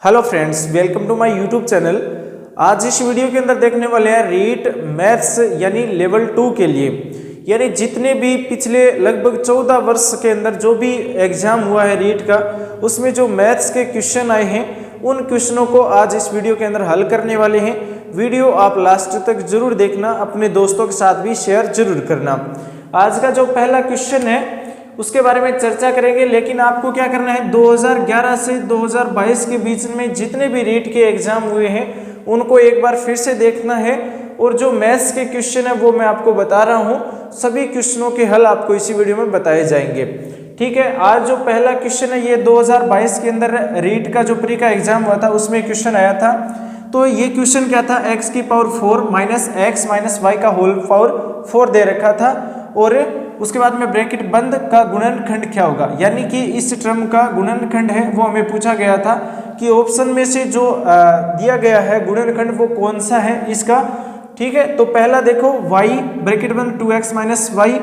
Hello friends, welcome to my YouTube channel. आज इस video के अंदर देखने वाले हैं रीट मैथ्स यानी लेवल 2 के लिए, यानी जितने भी पिछले लगभग 14 वर्ष के अंदर जो भी एग्जाम हुआ है रीट का, उसमें जो मैथ्स के क्वेश्चन आए हैं उन क्वेश्चनों को आज इस वीडियो के अंदर हल करने वाले हैं। वीडियो आप लास्ट तक जरूर देखना, अपने दोस्तों के साथ भी शेयर जरूर करना। आज का जो पहला क्वेश्चन है उसके बारे में चर्चा करेंगे, लेकिन आपको क्या करना है 2011 से 2022 के बीच में जितने भी रीट के एग्जाम हुए हैं उनको एक बार फिर से देखना है, और जो मैथ्स के क्वेश्चन है वो मैं आपको बता रहा हूँ। सभी क्वेश्चनों के हल आपको इसी वीडियो में बताए जाएंगे। ठीक है, आज जो पहला क्वेश्चन है ये 2022 के अंदर रीट का जो प्री का एग्जाम हुआ था उसमें क्वेश्चन आया था। तो ये क्वेश्चन क्या था, x की power 4 minus x minus y का होल पावर 4 दे रखा था, और उसके बाद में ब्रैकेट बंद का गुणनखंड क्या होगा, यानी कि इस टर्म का गुणनखंड है वो हमें पूछा गया था कि ऑप्शन में से जो दिया गया है गुणनखंड वो कौन सा है इसका। ठीक है, तो पहला देखो y ब्रैकेट बंद 2x माइनस वाई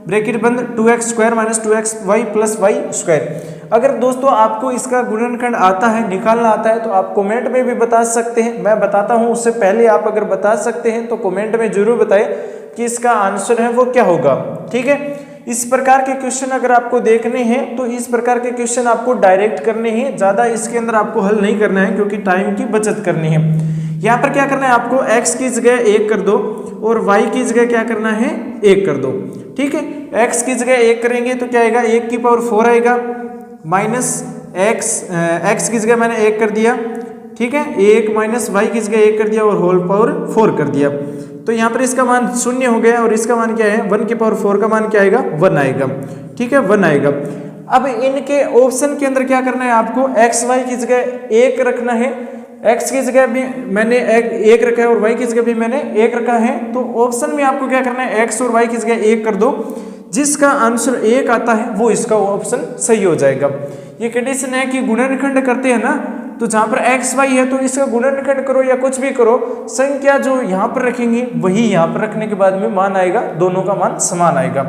ब्रैकेट बंद 2x square minus 2x y plus y square. अगर दोस्तों आपको इसका गुणनखंड आता है, निकालना आता है, तो आप कमेंट में भी बता सकते हैं। मैं बताता हूं उससे पहले आप अगर बता सकते हैं तो कमेंट में जरूर बताएं कि इसका आंसर है वो क्या होगा। ठीक है, इस प्रकार के क्वेश्चन अगर आपको देखने हैं तो इस प्रकार के क्वेश्चन आपको डायरेक्ट करने हैं, ज़्यादा इसके अंदर आपको हल नहीं करना है क्योंकि टाइम की बचत करनी है। यहाँ पर क्या करना है आपको, x की जगह 1 कर दो और y की जगह क्या करना है 1 कर दो। ठीक है, x की जगह 1 करेंगे तो क्या आएगा, 1 की पावर 4 आएगा, माइनस x की जगह मैंने 1 कर दिया। ठीक है, 1 माइनस वाई की जगह 1 कर दिया और होल पावर 4 कर दिया। तो यहाँ पर इसका मान 0 हो गया और इसका मान क्या है, 1 की पावर 4 का मान क्या आएगा, 1 आएगा। ठीक है, 1 आएगा। अब इनके ऑप्शन के अंदर क्या करना है आपको, एक्स वाई की जगह 1 रखना है, x की जगह भी मैंने 1 रखा है और y की जगह भी मैंने 1 रखा है। तो ऑप्शन में आपको क्या करना है, x और y की जगह 1 कर दो, जिसका आंसर 1 आता है वो इसका ऑप्शन सही हो जाएगा। ये कंडीशन है कि गुणनखंड करते हैं ना, तो जहां पर x y है तो इसका गुणनखंड करो या कुछ भी करो, संख्या जो यहाँ पर रखेंगे वही यहाँ पर रखने के बाद में मान आएगा, दोनों का मान समान आएगा।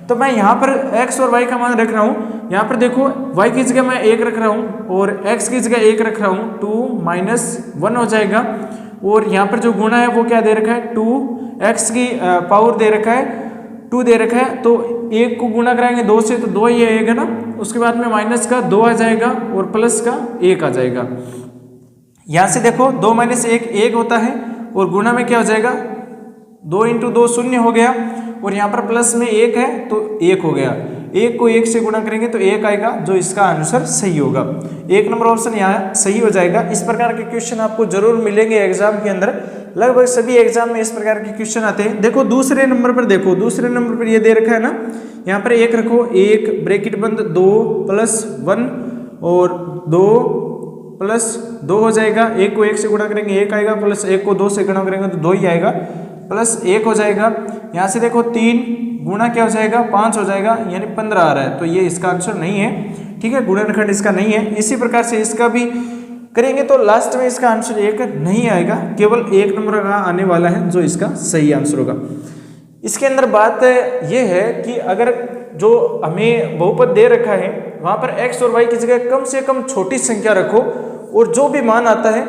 तो मैं यहाँ पर x और y का मान रख रहा हूँ, यहाँ पर देखो y की जगह मैं 1 रख रहा हूँ और x की जगह 1 रख रहा हूँ, 2 माइनस 1 हो जाएगा। और यहाँ पर जो गुणा है वो क्या दे रखा है, 2x की पावर दे रखा है, 2 दे रखा है, तो 1 को गुणा कराएंगे 2 से तो 2 ही आएगा ना, उसके बाद में माइनस का 2 आ जाएगा और प्लस का 1 आ जाएगा। यहाँ से देखो 2 माइनस 1 1 होता है और गुणा में क्या हो जाएगा, 2 इंटू 2 0 हो गया, और यहाँ पर प्लस में 1 है तो 1 हो गया। 1 को 1 से गुणा करेंगे तो 1 आएगा, जो इसका आंसर सही होगा। 1 नंबर ऑप्शन यहाँ सही हो जाएगा। इस प्रकार के क्वेश्चन आपको जरूर मिलेंगे एग्जाम के अंदर, लगभग सभी एग्जाम में इस प्रकार के क्वेश्चन आते हैं। देखो दूसरे नंबर पर, देखो दूसरे नंबर पर ये दे रखा है ना, यहाँ पर 1 रखो, 1 ब्रैकेट बंद 2 प्लस 1 और 2 प्लस 2 हो जाएगा। 1 को 1 से गुणा करेंगे 1 आएगा, प्लस 1 को 2 से गुणा करेंगे तो 2 ही आएगा, प्लस 1 हो जाएगा। यहाँ से देखो 3 गुणा क्या हो जाएगा, 5 हो जाएगा, यानी 15 आ रहा है, तो ये इसका आंसर नहीं है। ठीक है, गुणनखंड इसका नहीं है। इसी प्रकार से इसका भी करेंगे तो लास्ट में इसका आंसर 1 नहीं आएगा, केवल 1 नंबर का आने वाला है जो इसका सही आंसर होगा। इसके अंदर बात यह है कि अगर जो हमें बहुपद दे रखा है वहाँ पर x और y की जगह कम से कम छोटी संख्या रखो, और जो भी मान आता है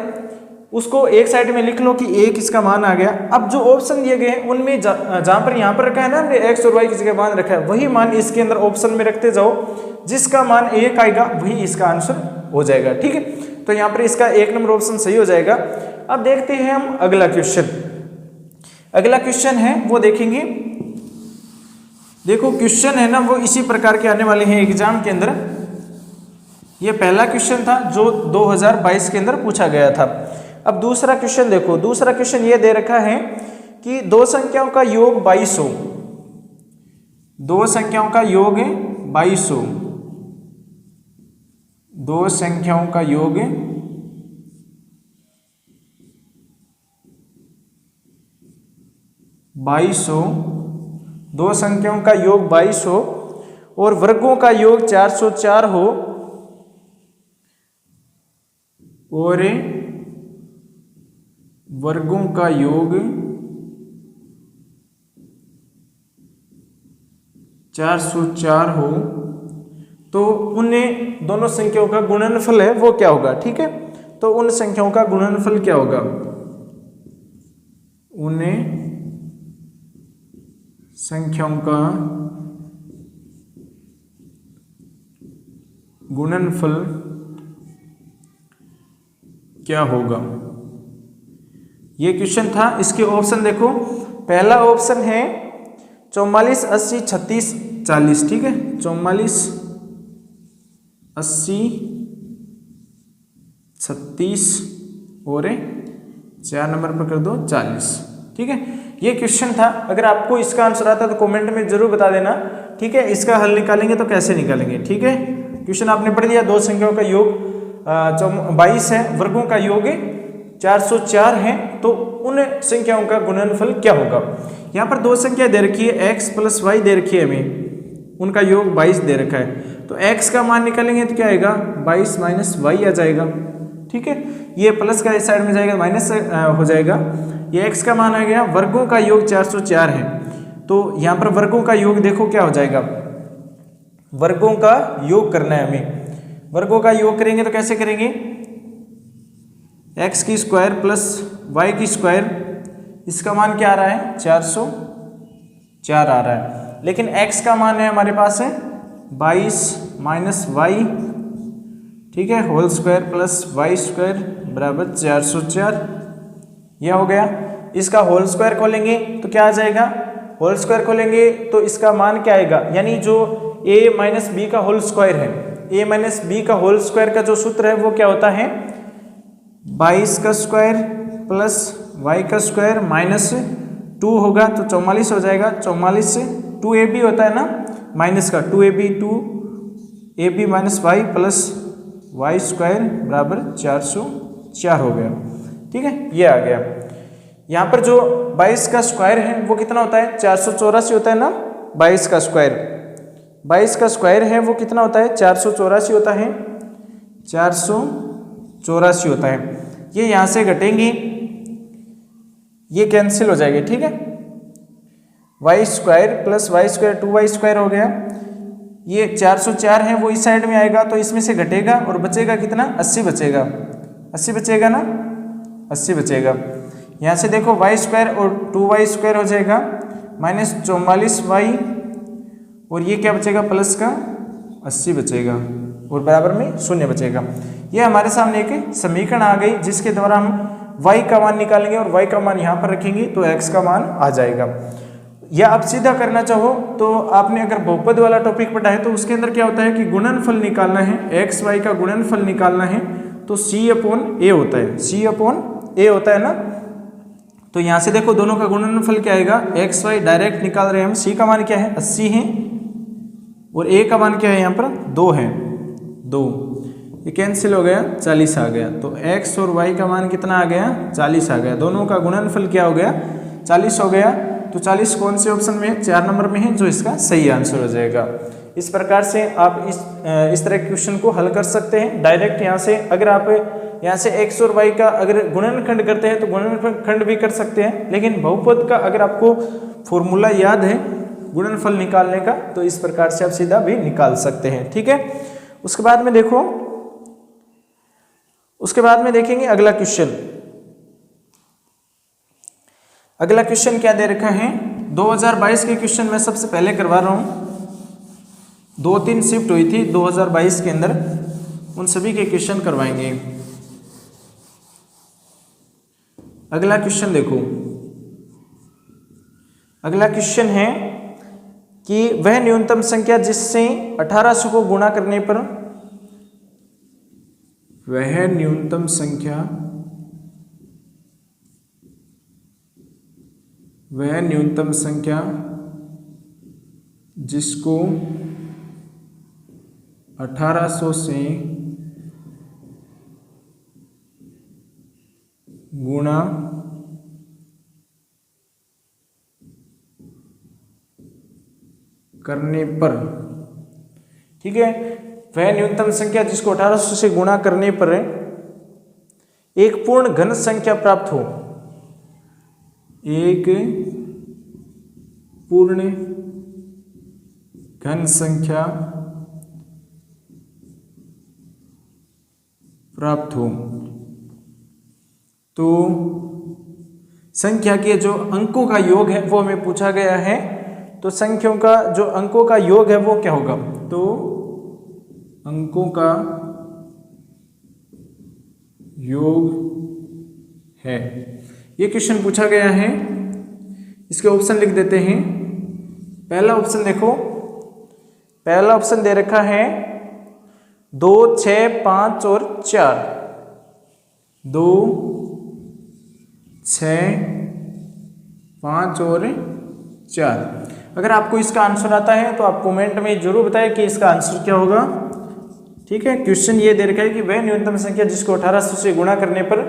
उसको एक साइड में लिख लो कि 1 इसका मान आ गया। अब जो ऑप्शन दिए गए हैं उनमें जहाँ पर यहाँ पर रखा है ना हमने x और y की जगह मान रखा है, वही मान इसके अंदर ऑप्शन में रखते जाओ, जिसका मान 1 आएगा वही इसका आंसर हो जाएगा। ठीक है, तो यहाँ पर इसका 1 नंबर ऑप्शन सही हो जाएगा। अब देखते हैं हम अगला क्वेश्चन। अगला क्वेश्चन है वो देखेंगे। देखो क्वेश्चन है ना वो इसी प्रकार के आने वाले हैं एग्जाम के अंदर। ये पहला क्वेश्चन था जो 2022 के अंदर पूछा गया था। अब दूसरा क्वेश्चन देखो, दूसरा क्वेश्चन ये दे रखा है कि दो संख्याओं का योग 22 हो, दो संख्याओं का योग 22 हो, दो संख्याओं का योग 22 हो, दो संख्याओं का योग 22 हो और वर्गों का योग 404 हो, और वर्गों का योग 404 हो, तो उन्हें दोनों संख्याओं का गुणनफल है वो क्या होगा। ठीक है, तो उन संख्याओं का गुणनफल क्या होगा? उन संख्याओं का गुणनफल क्या होगा? ये क्वेश्चन था। इसके ऑप्शन देखो, पहला ऑप्शन है 44, 80, 36, 40। ठीक है, 44, 80, 36 और 4 नंबर पर कर दो 40। ठीक है, ये क्वेश्चन था। अगर आपको इसका आंसर आता है तो कमेंट में जरूर बता देना। ठीक है, इसका हल निकालेंगे तो कैसे निकालेंगे? ठीक है, क्वेश्चन आपने पढ़ लिया। दो संख्याओं का योग 22 है, वर्गों का योग 404 है, तो उन संख्याओं का गुणनफल क्या होगा? यहाँ पर दो संख्या दे रखी है, x प्लस वाई दे रखी है हमें, उनका योग 22 दे रखा है। तो x का मान निकालेंगे तो क्या आएगा? 22 माइनस वाई आ जाएगा। ठीक है, ये प्लस का इस साइड में जाएगा, माइनस हो जाएगा। ये x का मान आ गया। वर्गों का योग 404 है, तो यहाँ पर वर्गों का योग देखो क्या हो जाएगा। वर्गों का योग करना है हमें। वर्गों का योग करेंगे तो कैसे करेंगे? x की स्क्वायर प्लस y की स्क्वायर, इसका मान क्या आ रहा है? 404 आ रहा है। लेकिन x का मान है हमारे पास है 22 माइनस वाई, ठीक है, whole square plus y square बराबर 404। यह हो गया। इसका होल स्क्वायर खोलेंगे तो क्या आ जाएगा? होल स्क्वायर खोलेंगे तो इसका मान क्या आएगा? यानी जो a माइनस बी का होल स्क्वायर है, a माइनस बी का होल स्क्वायर का जो सूत्र है वो क्या होता है? 22 का स्क्वायर प्लस वाई का स्क्वायर माइनस 2 होगा तो 44 हो जाएगा। 44 से 2ab होता है ना, माइनस का 2ab, 2ab minus y plus y square बराबर 404 हो गया। ठीक है, ये आ गया। यहाँ पर जो 22 का स्क्वायर है वो कितना होता है? 484 होता है ना। 22 का स्क्वायर, 22 का स्क्वायर है वो कितना होता है? 484 होता है, 484 होता है। ये यहाँ से घटेंगी, ये कैंसिल हो जाएगी। ठीक है, y square plus y square 2y square हो गया। ये 404 है वो इस साइड में आएगा तो इसमें से घटेगा और बचेगा कितना? 80 बचेगा। 80 बचेगा ना, 80 बचेगा। यहाँ से देखो वाई स्क्वायर और 2y स्क्वायर हो जाएगा माइनस 44y, और ये क्या बचेगा? प्लस का 80 बचेगा और बराबर में 0 बचेगा। ये हमारे सामने एक समीकरण आ गई जिसके द्वारा हम y का मान निकालेंगे और y का मान यहाँ पर रखेंगे तो x का मान आ जाएगा। या आप सीधा करना चाहो तो आपने अगर बहुपद वाला टॉपिक पढ़ा है तो उसके अंदर क्या होता है कि गुणनफल निकालना है, एक्स वाई का गुणनफल निकालना है तो c/a होता है, c/a होता है ना। तो यहाँ से देखो दोनों का गुणनफल क्या आएगा? एक्स वाई डायरेक्ट निकाल रहे हैं हम। c का मान क्या है? 80 है और a का मान क्या है? यहाँ पर 2 है, 2। ये कैंसिल हो गया, 40 आ गया। तो x और y का मान कितना आ गया? 40 आ गया। दोनों का गुणनफल क्या हो गया? 40 हो गया। तो 40 कौन से ऑप्शन में है? 4 नंबर में है, जो इसका सही आंसर हो जाएगा। इस प्रकार से आप इस तरह के क्वेश्चन को हल कर सकते हैं डायरेक्ट यहाँ से। अगर आप यहाँ से x और y का अगर गुणनखंड करते हैं तो गुणनखंड भी कर सकते हैं, लेकिन बहुपद का अगर आपको फॉर्मूला याद है गुणनफल निकालने का तो इस प्रकार से आप सीधा भी निकाल सकते हैं। ठीक है, उसके बाद में देखो, उसके बाद में देखेंगे अगला क्वेश्चन। अगला क्वेश्चन क्या दे रखा है? 2022 के क्वेश्चन मैं सबसे पहले करवा रहा हूं। 2-3 शिफ्ट हुई थी 2022 के अंदर, उन सभी के क्वेश्चन करवाएंगे। अगला क्वेश्चन देखो, अगला क्वेश्चन है कि वह न्यूनतम संख्या जिससे 1800 को गुणा करने पर, वह न्यूनतम संख्या, वह न्यूनतम संख्या जिसको 1800 से गुणा करने पर, ठीक है, वह न्यूनतम संख्या जिसको 1800 से गुणा करने पर एक पूर्ण घन संख्या प्राप्त हो, एक पूर्ण घन संख्या प्राप्त हो। तो संख्या के जो अंकों का योग है वो हमें पूछा गया है। तो संख्याओं का जो अंकों का योग है वो क्या होगा? तो अंकों का योग है, ये क्वेश्चन पूछा गया है। इसके ऑप्शन लिख देते हैं। पहला ऑप्शन देखो, पहला ऑप्शन दे रखा है 2, 6, 5 और 4। 2, 6, 5 और 4। अगर आपको इसका आंसर आता है तो आप कमेंट में जरूर बताएं कि इसका आंसर क्या होगा। ठीक है, क्वेश्चन ये दे रखा है कि वह न्यूनतम संख्या जिसको 1800 से गुणा करने पर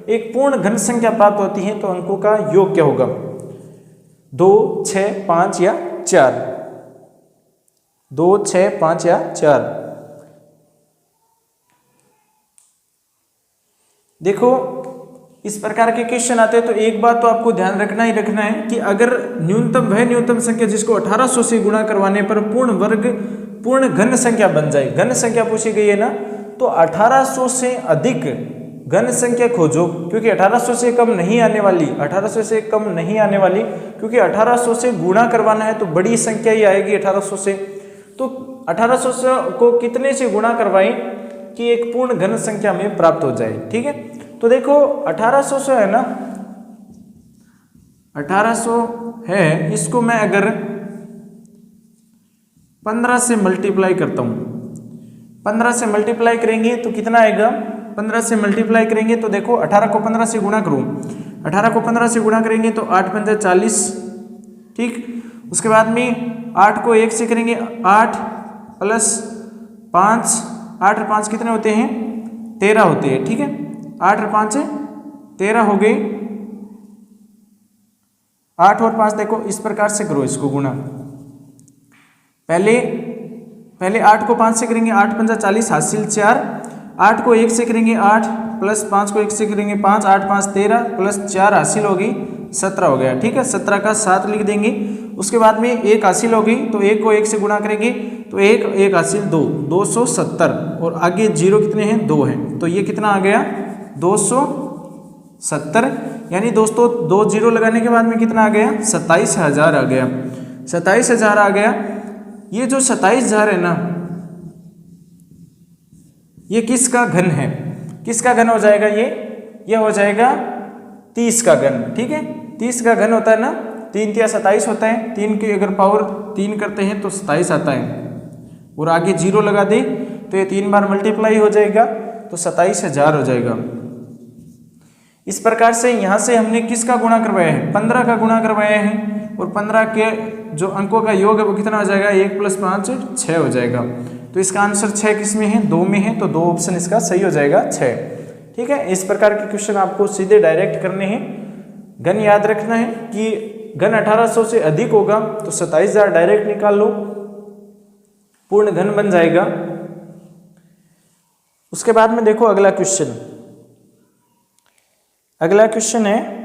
एक पूर्ण घन संख्या प्राप्त होती है, तो अंकों का योग क्या होगा? 2, 6, 5 या 4। 2, 6, 5 या 4। देखो इस प्रकार के क्वेश्चन आते हैं तो एक बात तो आपको ध्यान रखना ही रखना है कि अगर वह न्यूनतम संख्या जिसको 1800 से गुणा करवाने पर पूर्ण घन संख्या बन जाए, घन संख्या पूछी गई है ना, तो 1800 से अधिक घन संख्या खोजो, क्योंकि 1800 से कम नहीं आने वाली, 1800 से कम नहीं आने वाली, क्योंकि 1800 से गुणा करवाना है तो बड़ी संख्या ही आएगी 1800 से। तो 1800 को कितने से गुणा करवाएं कि एक पूर्ण घन संख्या में प्राप्त हो जाए। ठीक है, तो देखो 1800 से है ना, 1800 है, इसको मैं अगर 15 से मल्टीप्लाई करता हूं, 15 से मल्टीप्लाई करेंगे तो कितना आएगा? 15 से मल्टीप्लाई करेंगे तो देखो 18 को 15 से गुणा करूं, 18 को 15 से गुणा करेंगे तो 8 पंजे 40। ठीक, उसके बाद में 8 को 1 से करेंगे, 8 प्लस 5, 8 और 5 कितने होते हैं? 13 होते हैं। ठीक है, 8 और 5 13 हो गई। 8 और 5 देखो इस प्रकार से करो इसको गुणा। पहले 8 को 5 से करेंगे, 8 पंजा 40 हासिल 4। 8 को 1 से करेंगे 8 प्लस 5 को 1 से करेंगे 5, 8 5 13 प्लस 4 हासिल होगी 17 हो गया। ठीक है, 17 का 7 लिख देंगे। उसके बाद में 1 हासिल होगी तो 1 को 1 से गुणा करेंगे तो 1 हासिल 2, 270 और आगे 0 कितने हैं? 2 हैं, तो ये कितना आ गया? 270। यानी दोस्तों 2 0 लगाने के बाद में कितना आ गया? 27,000 आ गया। 27,000 आ गया। ये जो 27,000 है ना, ये किसका घन है? किसका घन हो जाएगा? ये हो जाएगा 30 का घन। ठीक है, 30 का घन होता है ना, 3 तिया 27 होता है, 3 की अगर पावर 3 करते हैं तो 27 आता है, और आगे 0 लगा दे तो ये 3 बार मल्टीप्लाई हो जाएगा तो 27,000 हो जाएगा। इस प्रकार से यहाँ से हमने किसका गुणा करवाया है? 15 का गुणा करवाया है, और 15 के जो अंकों का योग है वो कितना हो जाएगा? 1 + 5 6 हो जाएगा। तो इसका आंसर 6 किस में है? 2 में है, तो 2 ऑप्शन इसका सही हो जाएगा 6। ठीक है, इस प्रकार के क्वेश्चन आपको सीधे डायरेक्ट करने हैं। घन याद रखना है कि घन 1800 से अधिक होगा तो 27,000 डायरेक्ट निकाल लो, पूर्ण घन बन जाएगा। उसके बाद में देखो अगला क्वेश्चन। अगला क्वेश्चन है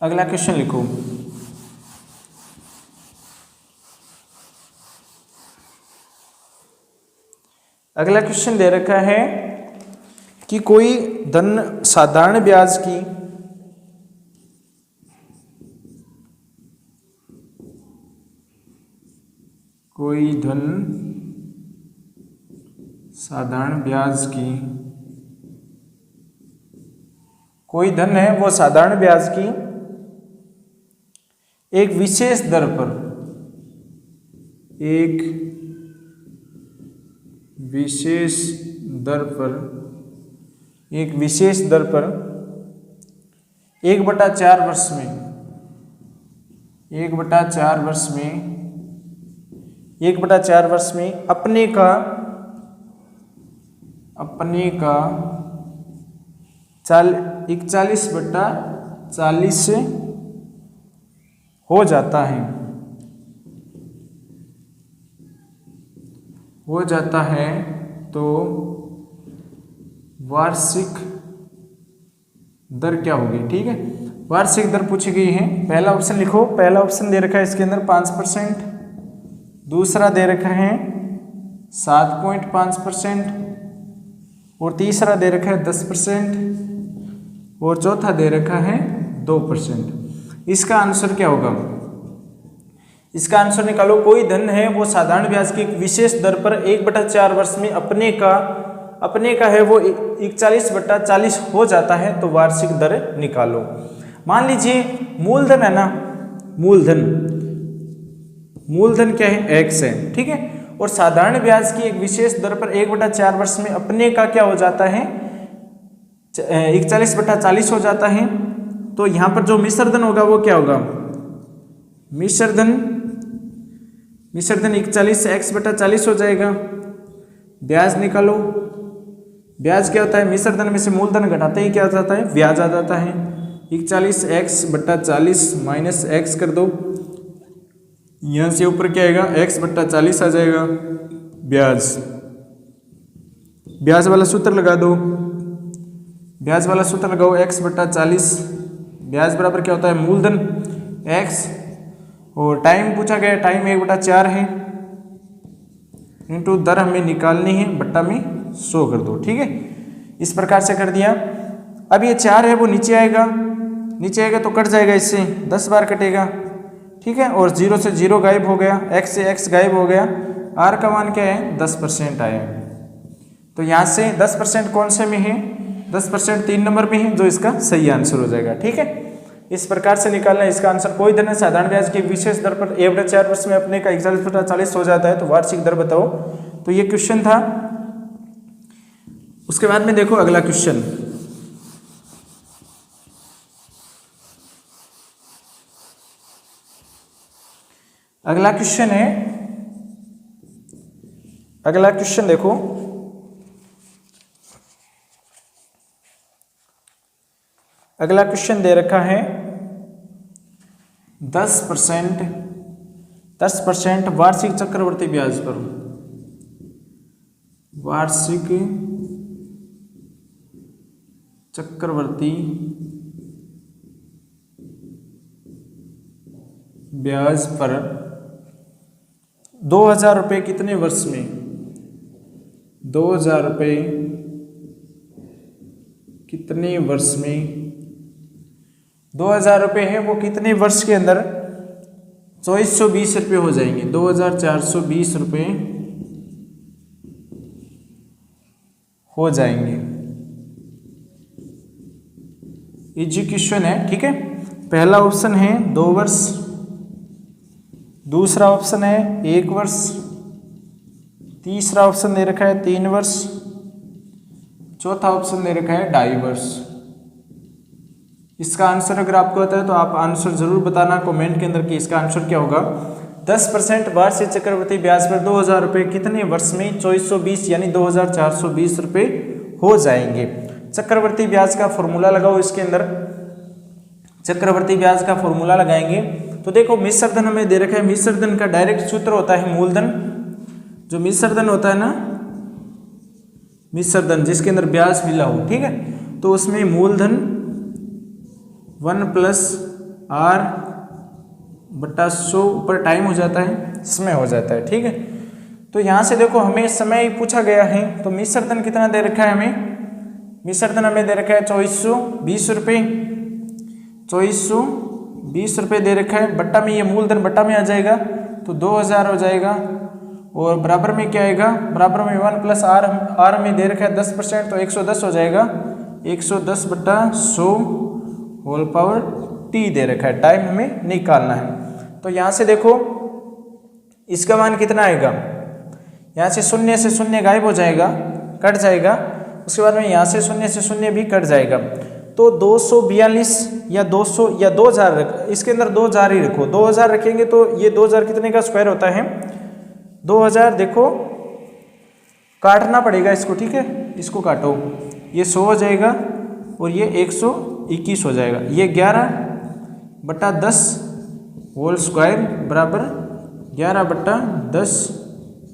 अगला क्वेश्चन लिखो। अगला क्वेश्चन दे रखा है कि कोई धन साधारण ब्याज की कोई धन है वो साधारण ब्याज की एक विशेष दर पर एक विशेष दर पर 1/4 वर्ष में 1/4 वर्ष में अपने का 41/40 हो जाता है तो वार्षिक दर क्या होगी? ठीक है, वार्षिक दर पूछी गई है। पहला ऑप्शन लिखो। पहला ऑप्शन दे रखा है इसके अंदर 5%, दूसरा दे रखा है 7.5% और तीसरा दे रखा है 10% और चौथा दे रखा है 2%। इसका आंसर क्या होगा? इसका आंसर निकालो। कोई धन है वो साधारण ब्याज की एक विशेष दर पर 1/4 वर्ष में अपने का है वो 41/40 हो जाता है, तो वार्षिक दर निकालो। मान लीजिए मूलधन है ना, मूलधन क्या है? x है, ठीक है। और साधारण ब्याज की एक विशेष दर पर 1/4 वर्ष में अपने का क्या हो जाता है? 41/40 हो जाता है। तो यहाँ पर जो मिश्र धन होगा वो क्या होगा? मिश्र धन 41 x/40 हो जाएगा। ब्याज निकालो। ब्याज क्या होता है? मिश्र धन में से मूलधन घटाते ही क्या आ जाता है? ब्याज आ जाता है। 41 x/40 माइनस x कर दो, यहाँ से ऊपर क्या आएगा? x/40 आ जाएगा। ब्याज वाला सूत्र लगा दो। ब्याज वाला सूत्र लगाओ। x/40 ब्याज बराबर क्या होता है? मूलधन x और टाइम पूछा गया, टाइम 1/4 है, इंटू दर हमें निकालनी है, बट्टा में 100 कर दो, ठीक है। इस प्रकार से कर दिया। अब ये 4 है वो नीचे आएगा तो कट जाएगा, इससे 10 बार कटेगा, ठीक है। और 0 से 0 गायब हो गया, x से x गायब हो गया। r का मान क्या है? 10% आया। तो यहाँ से 10% कौन से में है? 10% 3 नंबर में है, जो इसका सही आंसर हो जाएगा, ठीक है। इस प्रकार से निकालना है इसका आंसर। कोई धन है साधारण ब्याज की विशेष दर पर 1/4 वर्ष में अपने का 41/40 हो जाता है, तो वार्षिक दर बताओ। तो ये क्वेश्चन था। उसके बाद में देखो अगला क्वेश्चन। अगला क्वेश्चन देखो। अगला क्वेश्चन दे रखा है 10% वार्षिक चक्रवर्ती ब्याज पर। वार्षिक चक्रवर्ती ब्याज पर 2000 रुपये कितने वर्ष में? 2000 रुपये कितने वर्ष में? 2000 रुपये है वो कितने वर्ष के अंदर? 2420 रुपये हो जाएंगे। 2420 रुपये हो जाएंगे। इजी क्वेश्चन है, ठीक है। पहला ऑप्शन है 2 वर्ष, दूसरा ऑप्शन है 1 वर्ष, तीसरा ऑप्शन दे रखा है 3 वर्ष, चौथा ऑप्शन दे रखा है 2.5 वर्ष। इसका आंसर अगर आपको आता है तो आप आंसर जरूर बताना कमेंट के अंदर कि इसका आंसर क्या होगा। 10% वार्षिक चक्रवर्ती ब्याज पर 2000 रुपये कितने वर्ष में? 2420 यानी 2420 रुपये हो जाएंगे। चक्रवर्ती ब्याज का फॉर्मूला लगाओ। इसके अंदर चक्रवर्ती ब्याज का फॉर्मूला लगाएंगे तो देखो मिश्र धन हमें दे रखा है। मिश्र धन का डायरेक्ट सूत्र होता है मूलधन। जो मिश्र धन होता है ना, मिश्र धन जिसके अंदर ब्याज मिला हो, ठीक है, तो उसमें मूलधन 1 + r/100 ऊपर टाइम हो जाता है, समय हो जाता है, ठीक है। तो यहाँ से देखो हमें समय पूछा गया है, तो मिश्र धन कितना दे रखा है हमें? मिश्र धन हमें दे रखा है 2420 रुपये। 2420 रुपये दे रखा है, बट्टा में ये मूलधन बट्टा में आ जाएगा तो 2000 हो जाएगा। और बराबर में क्या आएगा? बराबर में 1 + r में दे रखा है 10% तो 110 हो जाएगा। 110/100 होल पावर t दे रखा है। टाइम हमें निकालना है। तो यहाँ से देखो इसका मान कितना आएगा? यहाँ से 0 से 0 गायब हो जाएगा, कट जाएगा। उसके बाद में यहाँ से 0 से 0 भी कट जाएगा। तो 242 या 200 या 2000 इसके अंदर 2000 ही रखो। 2000 रखेंगे तो ये 2000 कितने का स्क्वायर होता है? 2000 देखो काटना पड़ेगा इसको, ठीक है, इसको काटो। ये 100 हो जाएगा और ये 121 हो जाएगा। ये 11/10 होल स्क्वायर बराबर 11/10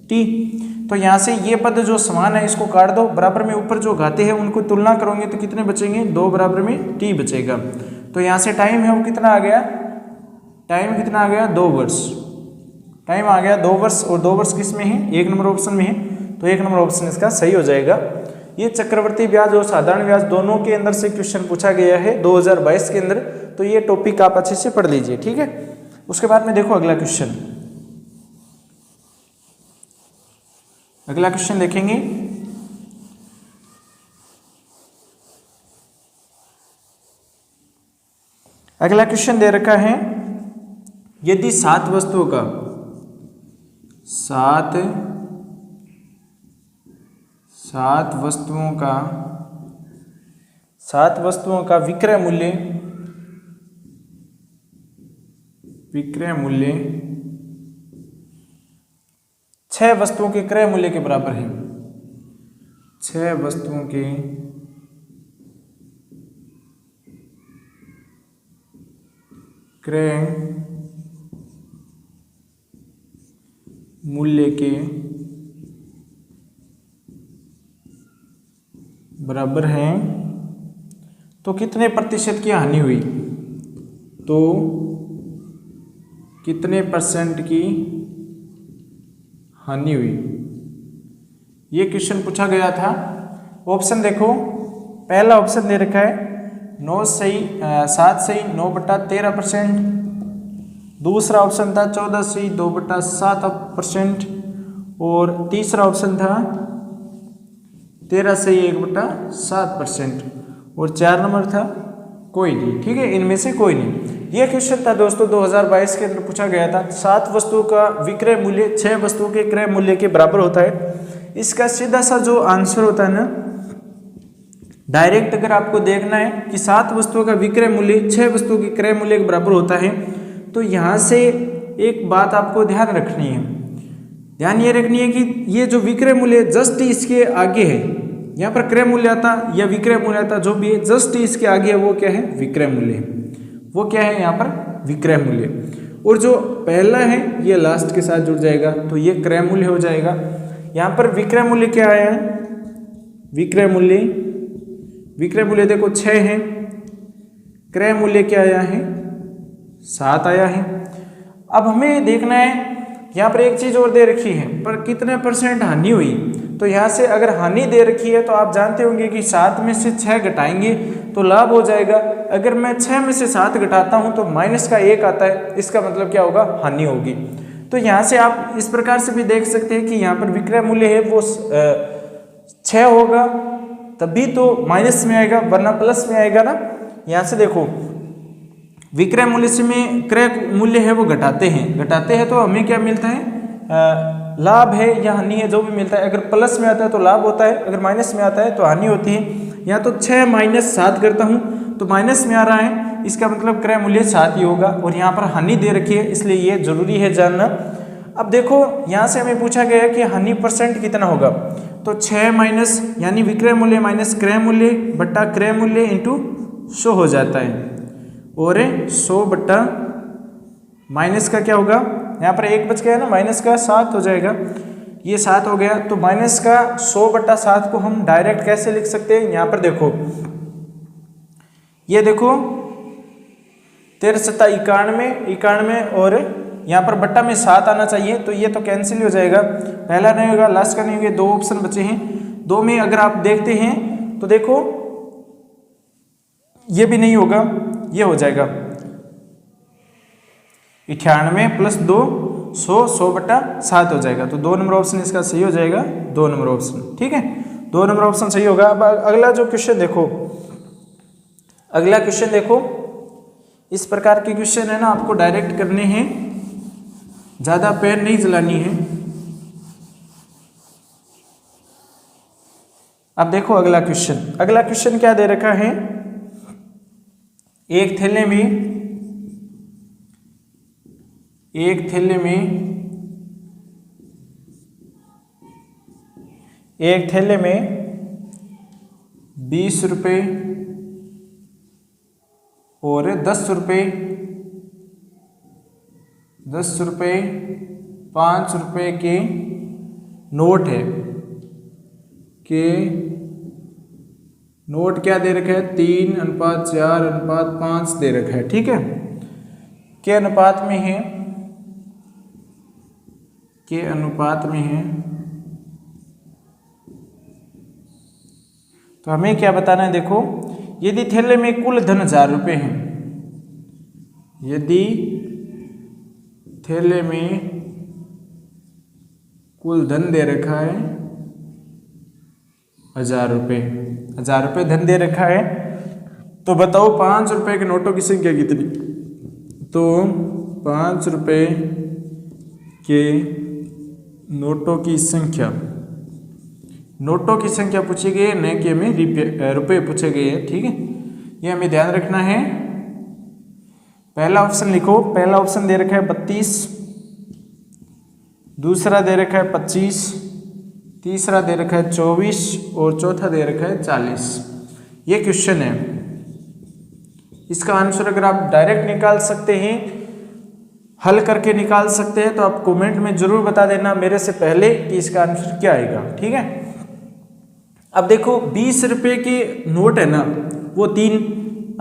t। तो यहाँ से ये पद जो समान है इसको काट दो। बराबर में ऊपर जो घाते हैं उनको तुलना करोगे तो कितने बचेंगे? 2 बराबर में t बचेगा। तो यहाँ से टाइम है वो कितना आ गया? टाइम कितना आ गया? 2 वर्ष। टाइम आ गया 2 वर्ष, और 2 वर्ष किस में है, 1 नंबर ऑप्शन में है, तो 1 नंबर ऑप्शन इसका सही हो जाएगा। ये चक्रवर्ती ब्याज और साधारण ब्याज दोनों के अंदर से क्वेश्चन पूछा गया है 2022 के अंदर, तो ये टॉपिक आप अच्छे से पढ़ लीजिए, ठीक है। उसके बाद में देखो अगला क्वेश्चन, अगला क्वेश्चन देखेंगे। अगला क्वेश्चन दे रखा है, यदि 7 वस्तुओं का 7 वस्तुओं का विक्रय मूल्य 6 वस्तुओं के क्रय मूल्य के बराबर है, 6 वस्तुओं के क्रय मूल्य के बराबर हैं, तो कितने प्रतिशत की हानि हुई, तो कितने परसेंट की हानि हुई, ये क्वेश्चन पूछा गया था। ऑप्शन देखो, पहला ऑप्शन दे रखा है 7 सही 9/13%, दूसरा ऑप्शन था 14 सही 2/7%, और तीसरा ऑप्शन था 13 सही 1/7%, और 4 नंबर था कोई नहीं, ठीक है, इनमें से कोई नहीं। यह क्वेश्चन था दोस्तों 2022 के अंदर पूछा गया था। 7 वस्तुओं का विक्रय मूल्य 6 वस्तुओं के क्रय मूल्य के बराबर होता है। इसका सीधा सा जो आंसर होता है ना, डायरेक्ट अगर आपको देखना है कि 7 वस्तुओं का विक्रय मूल्य 6 वस्तुओं के क्रय मूल्य के बराबर होता है, तो यहाँ से एक बात आपको ध्यान रखनी है, ध्यान ये रखनी है कि ये जो विक्रय मूल्य जस्ट इसके आगे है, यहाँ पर क्रय मूल्य आता या विक्रय मूल्य आता, जो भी है जस्ट इसके आगे है, वो क्या है, विक्रय मूल्य। वो क्या है यहाँ पर, विक्रय मूल्य। और जो पहला है ये लास्ट के साथ जुड़ जाएगा, तो ये क्रय मूल्य हो जाएगा। यहाँ पर विक्रय मूल्य क्या आया है, विक्रय मूल्य देखो 6 है, क्रय मूल्य क्या आया है, 7 आया है। अब हमें देखना है, यहाँ पर एक चीज और दे रखी है, पर कितने परसेंट हानि हुई, तो यहाँ से अगर हानि दे रखी है तो आप जानते होंगे कि 7 में से 6 घटाएंगे तो लाभ हो जाएगा। अगर मैं 6 में से 7 घटाता हूँ तो माइनस का 1 आता है, इसका मतलब क्या होगा, हानि होगी। तो यहाँ से आप इस प्रकार से भी देख सकते हैं कि यहाँ पर विक्रय मूल्य है वो 6 होगा, तभी तो माइनस में आएगा, वरना प्लस में आएगा ना। यहाँ से देखो विक्रय मूल्य से में क्रय मूल्य है वो घटाते हैं तो हमें क्या मिलता है, लाभ है या हानि है, जो भी मिलता है। अगर प्लस में आता है तो लाभ होता है, अगर माइनस में आता है तो हानि होती है। या तो 6 माइनस 7 करता हूँ तो माइनस में आ रहा है, इसका मतलब क्रय मूल्य 7 ही होगा, और यहाँ पर हानि दे रखी है, इसलिए ये जरूरी है जानना। अब देखो यहाँ से हमें पूछा गया है कि हानि परसेंट कितना होगा, तो 6 माइनस यानी विक्रय मूल्य माइनस क्रय मूल्य बट्टा क्रय मूल्य इंटू 100 हो जाता है, और 100 बट्टा माइनस का क्या होगा, यहाँ पर 1 बच गया ना, माइनस का 7 हो जाएगा, ये 7 हो गया। तो माइनस का 100 बट्टा 7 को हम डायरेक्ट कैसे लिख सकते हैं, यहाँ पर देखो, ये देखो 13 सत्ता 91 और यहाँ पर बट्टा में 7 आना चाहिए, तो ये तो कैंसिल हो जाएगा, पहला नहीं होगा, लास्ट का नहीं होगा, 2 ऑप्शन बचे हैं। 2 में अगर आप देखते हैं तो देखो ये भी नहीं होगा, ये हो जाएगा 98 प्लस 2 100 बट्टा 7 हो जाएगा, तो 2 नंबर ऑप्शन इसका सही हो जाएगा, 2 नंबर ऑप्शन, ठीक है, 2 नंबर ऑप्शन सही होगा। अब अगला जो क्वेश्चन देखो, अगला क्वेश्चन देखो, इस प्रकार के क्वेश्चन है ना, आपको डायरेक्ट करने हैं, ज्यादा पैर नहीं चलानी है। अब देखो अगला क्वेश्चन क्या दे रखा है, एक थैले में 20 रुपये और 10 रुपये 5 रुपये के नोट है, नोट क्या दे रखा है, 3:4:5 दे रखा है, ठीक है, के अनुपात में है के अनुपात में है, तो हमें क्या बताना है? देखो, यदि थैले में कुल धन 1000 रुपये है, यदि थैले में कुल धन दे रखा है 1000 रुपये, 1000 रुपये धन दे रखा है, तो बताओ 5 रुपये के नोटों की संख्या कितनी? तो 5 रुपये के नोटों की संख्या, नोटों की संख्या पूछी गई है, न कि हमें रुपये पूछे गए हैं। ठीक है, ये हमें ध्यान रखना है। पहला ऑप्शन लिखो, पहला ऑप्शन दे रखा है 32, दूसरा दे रखा है 25, तीसरा दे रखा है 24 और चौथा दे रखा है 40। ये क्वेश्चन है। इसका आंसर अगर आप डायरेक्ट निकाल सकते हैं, हल करके निकाल सकते हैं, तो आप कमेंट में जरूर बता देना मेरे से पहले कि इसका आंसर क्या आएगा। ठीक है, अब देखो 20 रुपये के नोट है ना, वो 3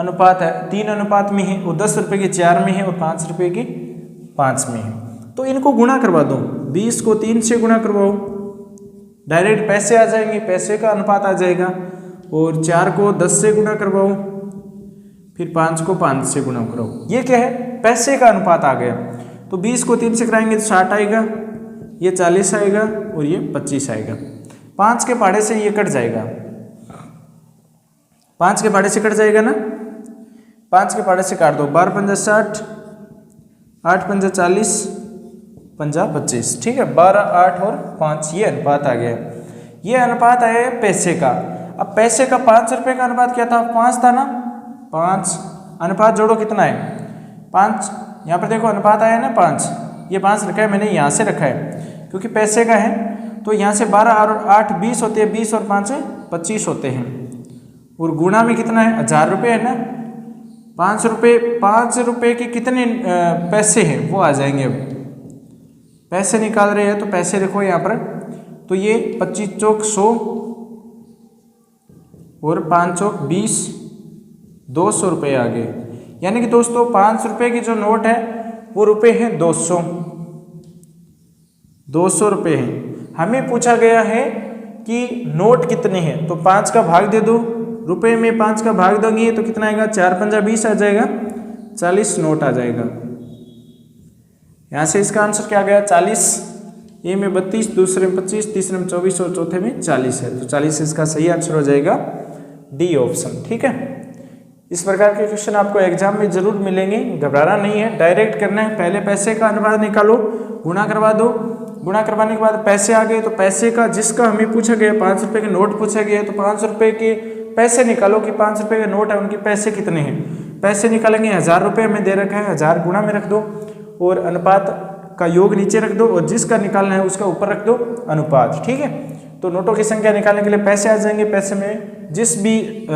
अनुपात है, 3 अनुपात में है, वो 10 रुपये के 4 में है और 5 रुपये के 5 में है। तो इनको गुणा करवा दो, 20 को 3 से गुणा करवाओ, डायरेक्ट पैसे आ जाएंगे, पैसे का अनुपात आ जाएगा। और 4 को 10 से गुणा करवाओ, फिर 5 को 5 से गुणा करो। ये क्या है? पैसे का अनुपात आ गया। तो 20 को 3 से कराएंगे तो 60 आएगा, ये 40 आएगा और ये 25 आएगा। 5 के पहाड़े से ये कट जाएगा, 5 के पहाड़े से कट जाएगा ना, 5 के पहाड़े से काट दो। 12 पंजा 60, 8 पंजा 40, 50 25। ठीक है, 12, 8 और 5 ये अनुपात आ गया। ये अनुपात आया पैसे का। अब पैसे का 5 रुपये का अनुपात क्या था? 5 था ना, 5 अनुपात जोड़ो कितना है? 5। यहाँ पर देखो अनुपात आया ना 5, ये 5 रखा है मैंने, यहाँ से रखा है क्योंकि पैसे का है। तो यहाँ से 12 और 8 20 होते हैं, 20 और 5 25 होते हैं। और गुणा में कितना है? 1000 रुपये है ना। 5 रुपये के कितने पैसे हैं वो आ जाएंगे। अब पैसे निकाल रहे हैं तो पैसे लिखो यहाँ पर। तो ये 25 चौक 100 और 5 चौक 20, 200 रुपये आ गए। यानी कि दोस्तों 5 रुपये की जो नोट है वो रुपये हैं 200 रुपये हैं। हमें पूछा गया है कि नोट कितने हैं, तो 5 का भाग दे दो, रुपये में 5 का भाग दोगे तो कितना आएगा? 4 पंजा 20 आ जाएगा, 40 नोट आ जाएगा। यहाँ से इसका आंसर क्या आ गया? 40। ए में 32, दूसरे में 25, तीसरे में 24 और चौथे में 40 है। तो 40 इसका सही आंसर हो जाएगा डी ऑप्शन। ठीक है, इस प्रकार के क्वेश्चन आपको एग्जाम में जरूर मिलेंगे, घबराना नहीं है, डायरेक्ट करना है। पहले पैसे का अनुपात निकालो, गुणा करवा दो, गुणा करवाने के बाद पैसे आ गए तो पैसे का जिसका हमें पूछा गया 5 रुपये के नोट पूछे गए, तो 5 रुपये के पैसे निकालो कि 5 रुपये के नोट है उनके पैसे कितने हैं। पैसे निकालेंगे, 1000 रुपये में दे रखा है, 1000 गुणा में रख दो और अनुपात का योग नीचे रख दो और जिसका निकालना है उसका ऊपर रख दो अनुपात। ठीक है, तो नोटों की संख्या निकालने के लिए पैसे आ जाएंगे। पैसे में जिस भी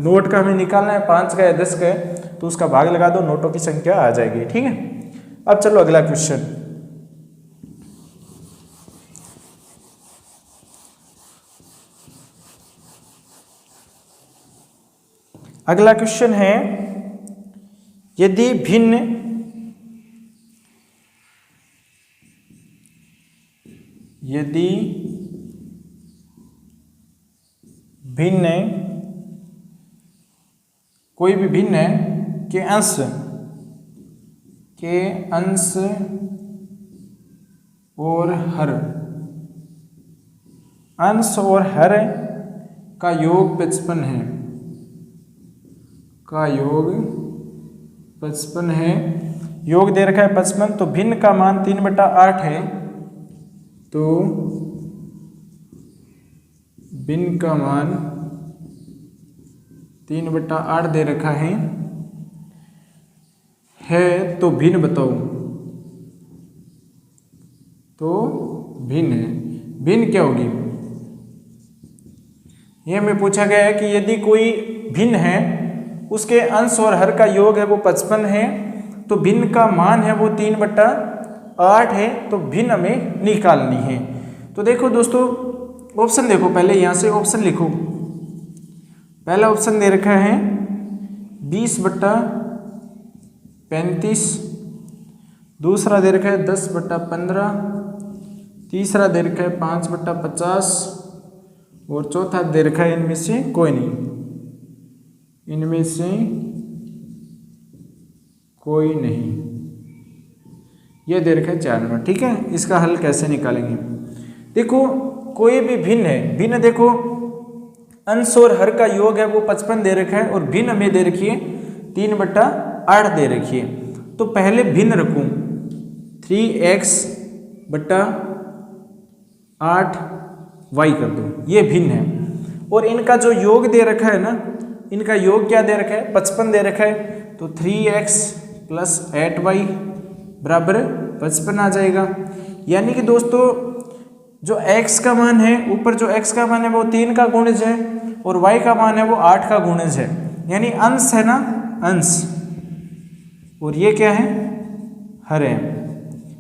नोट का हमें निकालना है, 5 का या 10 का है, तो उसका भाग लगा दो, नोटों की संख्या आ जाएगी। ठीक है, अब चलो अगला क्वेश्चन। अगला क्वेश्चन है, यदि भिन्न कोई भी भिन्न के अंश और हर का योग 55 है, योग दे रखा है 55, तो भिन्न का मान 3/8 है। तो भिन्न का मान 3/8 दे रखा है तो भिन्न बताओ। तो भिन्न है, भिन्न क्या होगी? यह हमें पूछा गया है कि यदि कोई भिन्न है, उसके अंश और हर का योग है वो 55 है, तो भिन्न का मान है वो 3/8 है, तो भिन्न हमें निकालनी है। तो देखो दोस्तों, ऑप्शन देखो, पहले यहाँ से ऑप्शन लिखो। पहला ऑप्शन दे रखा है 20/35, दूसरा दे रखा है 10/15, तीसरा दे रखा है 5/50 और चौथा दे रखा है इनमें से कोई नहीं, इनमें से कोई नहीं, ये दे रखा है 4 नंबर। ठीक है, इसका हल कैसे निकालेंगे? देखो कोई भी भिन्न है, भिन्न देखो अंश और हर का योग है वो 55 दे रखा है और भिन्न हमें दे रखी है 3/8 दे रखी है। तो पहले भिन्न रखूं 3x/8y कर दूं, ये भिन्न है। और इनका जो योग दे रखा है ना, इनका योग क्या दे रखा है? 55 दे रखा है, तो 3x + 8y बराबर 55 आ जाएगा। यानी कि दोस्तों जो x का मान है, ऊपर जो x का मान है वो 3 का गुणज है और y का मान है वो 8 का गुणज है, यानी अंश है ना, अंश, और ये क्या है? हर है।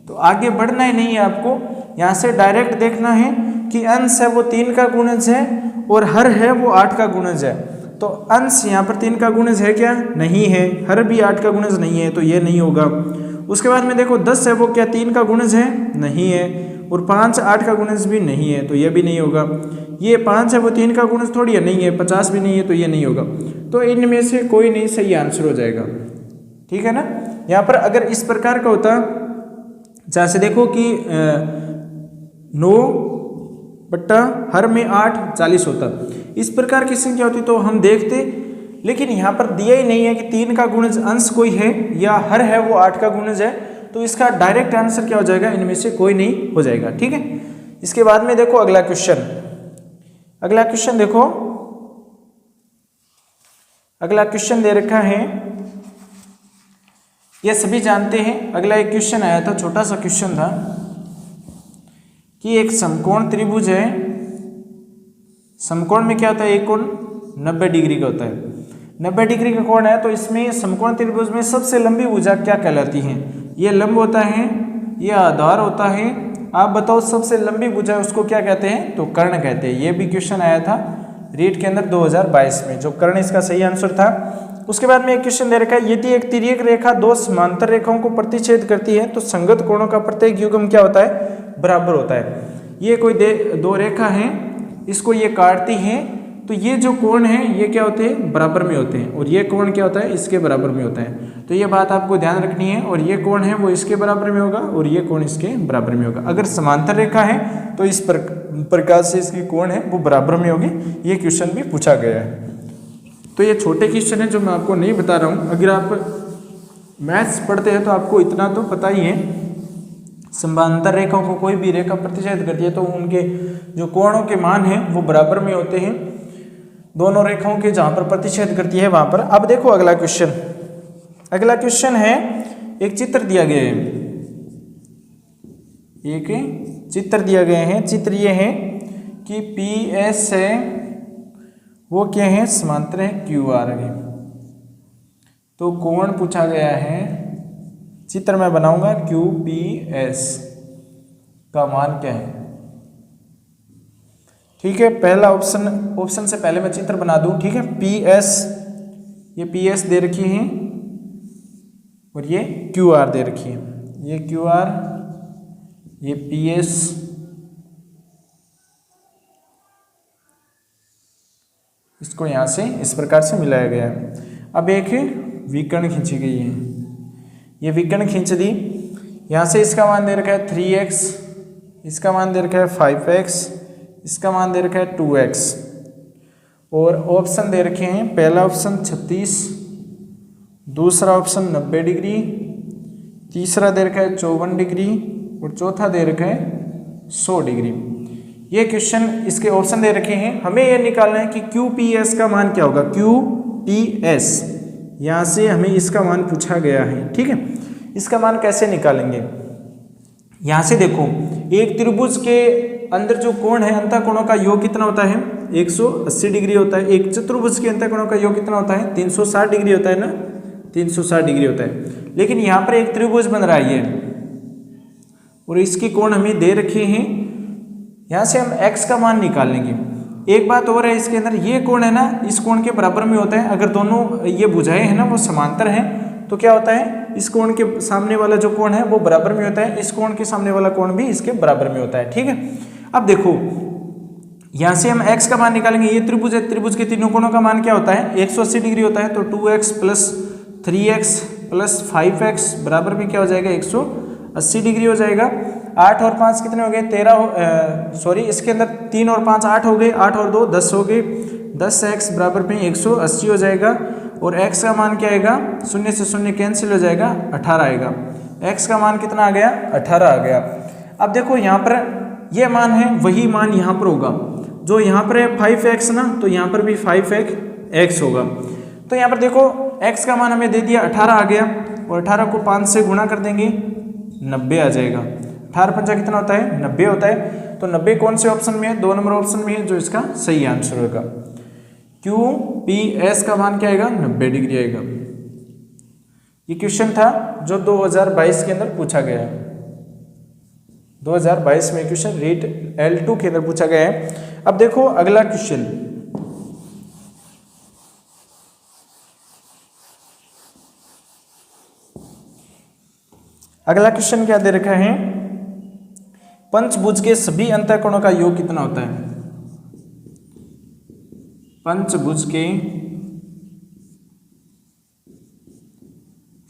तो आगे बढ़ना ही नहीं है आपको, यहाँ से डायरेक्ट देखना है कि अंश है वो 3 का गुणज है और हर है वो 8 का गुणज है। तो अंश यहाँ पर 3 का गुणज है क्या? नहीं है। हर भी 8 का गुणज नहीं है, तो ये नहीं होगा। उसके बाद में देखो 10 है वो क्या 3 का गुणज है? नहीं है। और 5 8 का गुणज भी नहीं है, तो ये भी नहीं होगा। ये 5 है वो 3 का गुणज थोड़ी है, नहीं है। 50 भी नहीं है, तो ये नहीं होगा। तो इनमें से कोई नहीं सही आंसर हो जाएगा। ठीक है ना। यहाँ पर अगर इस प्रकार का होता, जैसे देखो कि 9/हर में 8 40 होता, इस प्रकार की संख्या होती तो हम देखते, लेकिन यहाँ पर दिया ही नहीं है कि 3 का गुणज अंश कोई है या हर है वो 8 का गुणज है, तो इसका डायरेक्ट आंसर क्या हो जाएगा? इनमें से कोई नहीं हो जाएगा। ठीक है। इसके बाद में देखो अगला क्वेश्चन, अगला क्वेश्चन देखो, अगला क्वेश्चन दे रखा है, ये सभी जानते हैं। अगला एक क्वेश्चन आया था, छोटा सा क्वेश्चन था कि एक समकोण त्रिभुज है, समकोण में क्या होता है? एक कोण 90 डिग्री का होता है। 90 डिग्री का कोण है, तो इसमें समकोण त्रिभुज में सबसे लंबी भुजा क्या कहलाती है? ये लंब होता है, ये आधार होता है। आप बताओ सबसे लंबी भुजा उसको क्या कहते हैं? तो कर्ण कहते हैं। ये भी क्वेश्चन आया था रीट के अंदर 2022 में, जो कर्ण इसका सही आंसर था। उसके बाद में एक क्वेश्चन दे रखा है, यदि एक तिर्यक रेखा दो समांतर रेखाओं को प्रतिच्छेद करती है तो संगत कोणों का प्रत्येक युग्म क्या होता है? बराबर होता है। ये कोई दो रेखा है, इसको ये काटती है, तो ये जो कोण है ये क्या होते हैं? बराबर में होते हैं। और ये कोण क्या होता है? इसके बराबर में होता है। तो ये बात आपको ध्यान रखनी है। और ये कोण है वो इसके बराबर में होगा और ये कोण इसके बराबर में होगा। अगर समांतर रेखा है तो इस प्रकार से इसकी कोण है वो बराबर में होगी। ये क्वेश्चन भी पूछा गया है। तो ये छोटे क्वेश्चन है जो मैं आपको नहीं बता रहा हूँ। अगर आप मैथ्स पढ़ते हैं तो आपको इतना तो पता ही है, समांतर रेखाओं को कोई भी रेखा प्रतिच्छेद करती है तो उनके जो कोणों के मान हैं वो बराबर में होते हैं, दोनों रेखाओं के जहाँ पर प्रतिच्छेद करती है वहाँ पर। अब देखो अगला क्वेश्चन, अगला क्वेश्चन है, एक चित्र दिया गया है, एक चित्र दिया गया है। चित्र ये है कि PS है वो क्या है? समांतर है QR है। तो कोण पूछा गया है, चित्र मैं बनाऊंगा, QPS का मान क्या है? ठीक है, पहला ऑप्शन से पहले मैं चित्र बना दूं। ठीक है, PS, ये PS दे रखी है और ये QR दे रखी है। ये QR, ये PS, इसको यहाँ से इस प्रकार से मिलाया गया है। अब एक विकर्ण खींची गई है, ये विकर्ण खींच दी। यहाँ से इसका मान दे रखा है 3x, इसका मान दे रखा है 5x, इसका मान दे रखा है 2x, और ऑप्शन दे रखे हैं, पहला ऑप्शन 36, दूसरा ऑप्शन 90 डिग्री, तीसरा दे रखा है 54 डिग्री और चौथा दे रखा है 100 डिग्री। ये क्वेश्चन, इसके ऑप्शन दे रखे हैं। हमें यह निकालना है कि QPS का मान क्या होगा? QPS, यहाँ से हमें इसका मान पूछा गया है। ठीक है, इसका मान कैसे निकालेंगे? यहाँ से देखो, एक त्रिभुज के अंदर जो कोण है, अंतःकोणों का योग कितना होता है? 180 डिग्री होता है। एक चतुर्भुज के अंतःकोणों का योग कितना होता है? 360 डिग्री होता है ना, 360 डिग्री होता है। लेकिन यहाँ पर एक त्रिभुज बन रहा है ये, और इसकी कोण हमें दे रखे हैं। यहाँ से हम x का मान निकाल लेंगे। एक बात और है, इसके अंदर ये कोण है ना, इस कोण के बराबर में होता है। अगर दोनों ये भुजाएं हैं ना वो समांतर हैं तो क्या होता है, इस कोण के सामने वाला जो कोण है वो बराबर में होता है, इस कोण के सामने वाला कोण भी इसके बराबर में होता है। ठीक है, अब देखो यहाँ से हम x का मान निकालेंगे, ये त्रिभुज है, त्रिभुज के तीनों कोणों का मान क्या होता है, 180 डिग्री होता है। तो 2x plus 3x plus 5x बराबर में क्या हो जाएगा, 180 डिग्री हो जाएगा। 8 और 5 कितने हो गए, 13 सॉरी इसके अंदर 3 और 5 8 हो गए, 8 और 2 10 हो गए, 10x बराबर में 180 हो जाएगा। और x का मान क्या आएगा, शून्य से शून्य कैंसिल हो जाएगा, 18 आएगा। x का मान कितना आ गया, 18 आ गया। अब देखो यहाँ पर ये मान है, वही मान यहाँ पर होगा, जो यहाँ पर है 5x ना, तो यहाँ पर भी 5x होगा। तो यहाँ पर देखो x का मान हमें दे दिया 18 आ गया, और 18 को 5 से गुणा कर देंगे 90 आ जाएगा। 18 पंजा कितना होता है, 90 होता है। तो 90 कौन से ऑप्शन में है, 2 नंबर ऑप्शन में है, जो इसका सही आंसर होगा। QPS का मान क्या आएगा, 90 डिग्री आएगा। ये क्वेश्चन था जो 2022 के अंदर पूछा गया है, 2022 में क्वेश्चन रीट L2 के अंदर पूछा गया है। अब देखो अगला क्वेश्चन, अगला क्वेश्चन क्या दे रखा है, पंचभुज के सभी अंतःकोणों का योग कितना होता है। पंचभुज के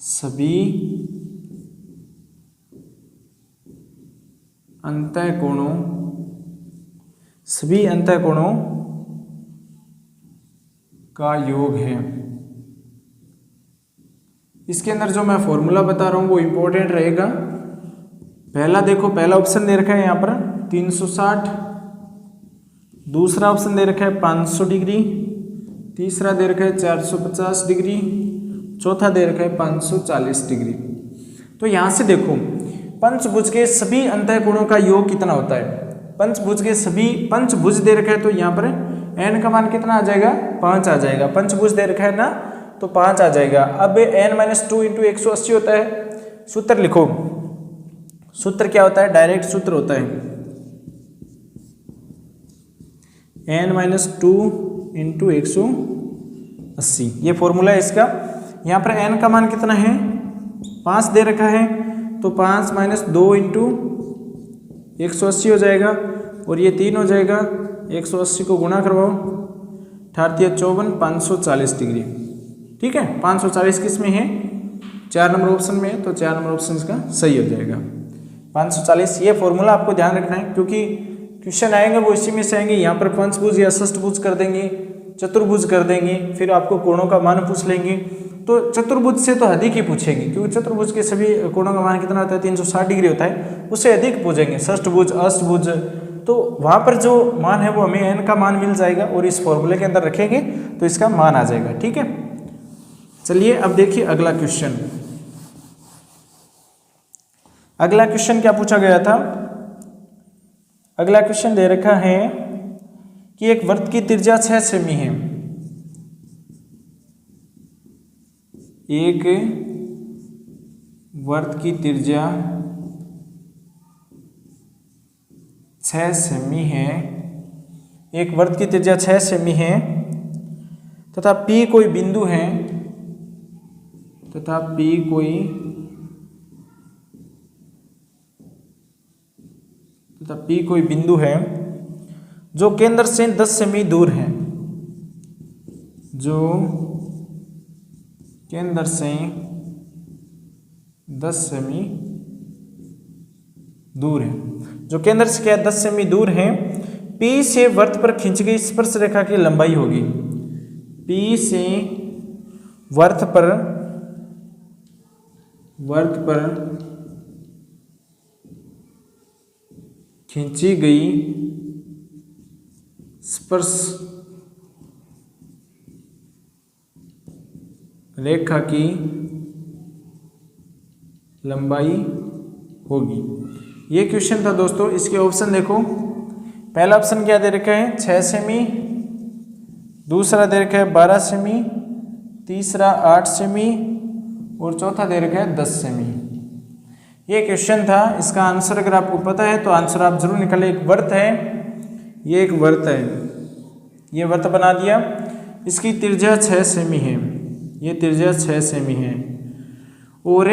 सभी अंतःकोणों का योग है। इसके अंदर जो मैं फॉर्मूला बता रहा हूं वो इंपॉर्टेंट रहेगा। पहला देखो, पहला ऑप्शन दे रखा है यहाँ पर 360, दूसरा ऑप्शन दे रखा है 500 डिग्री, तीसरा दे रखा है 450 डिग्री, चौथा दे रखा है 540 डिग्री। तो यहाँ से देखो पंचभुज के सभी अंतःकोणों का योग कितना होता है। पंचभुज के सभी, पंचभुज दे रखा है तो यहाँ पर n का मान कितना आ जाएगा, 5 आ जाएगा। पंचभुज दे रखा है ना, तो 5 आ जाएगा। अब n-2 इंटू 180 होता है। सूत्र लिखो, सूत्र क्या होता है, डायरेक्ट सूत्र होता है n-2 इंटू 180, ये फॉर्मूला है इसका। यहाँ पर n का मान कितना है, 5 दे रखा है, तो 5 - 2 इंटू 180 हो जाएगा, और ये 3 हो जाएगा। 180 को गुणा करवाओ, 58 540 डिग्री। ठीक है, 540 किस में है, 4 नंबर ऑप्शन में है, तो 4 नंबर ऑप्शन इसका सही हो जाएगा 540। ये फॉर्मूला आपको ध्यान रखना है, क्योंकि क्वेश्चन आएंगे वो इसी में से आएंगे। यहाँ पर पंचभुज या षष्ठभुज कर देंगे, चतुर्भुज कर देंगे, फिर आपको कोणों का मान पूछ लेंगे। तो चतुर्भुज से तो अधिक ही पूछेंगे, क्योंकि चतुर्भुज के सभी कोणों का मान कितना होता है, 360 डिग्री होता है, उससे अधिक पूछेंगे। षष्ठभुज, अष्टभुज, तो वहाँ पर जो मान है वो हमें n का मान मिल जाएगा, और इस फॉर्मूले के अंदर रखेंगे तो इसका मान आ जाएगा। ठीक है, चलिए अब देखिए अगला क्वेश्चन। अगला क्वेश्चन क्या पूछा गया था, अगला क्वेश्चन दे रखा है कि एक वृत्त की त्रिज्या 6 सेमी है। एक वृत्त की त्रिज्या 6 सेमी है, एक वृत्त की त्रिज्या 6 सेमी है, तथा P कोई बिंदु है, तथा P कोई बिंदु है जो केंद्र से 10 सेमी दूर है, जो केंद्र से 10 सेमी दूर है, जो केंद्र से क्या 10 सेमी दूर है। P से वृत्त पर खींची गई स्पर्श रेखा की लंबाई होगी, P से वृत्त पर खींची गई स्पर्श रेखा की लंबाई होगी। ये क्वेश्चन था दोस्तों। इसके ऑप्शन देखो, पहला ऑप्शन क्या दे रखा है, 6 सेमी, दूसरा दे रखा है 12 सेमी, तीसरा 8 सेमी, और चौथा दे रखा है 10 सेमी। ये क्वेश्चन था। इसका आंसर अगर आपको पता है तो आंसर आप जरूर निकालें। एक वृत्त है, ये एक वृत्त है, ये वृत्त बना दिया, इसकी त्रिज्या 6 सेमी है, ये त्रिज्या 6 सेमी है, और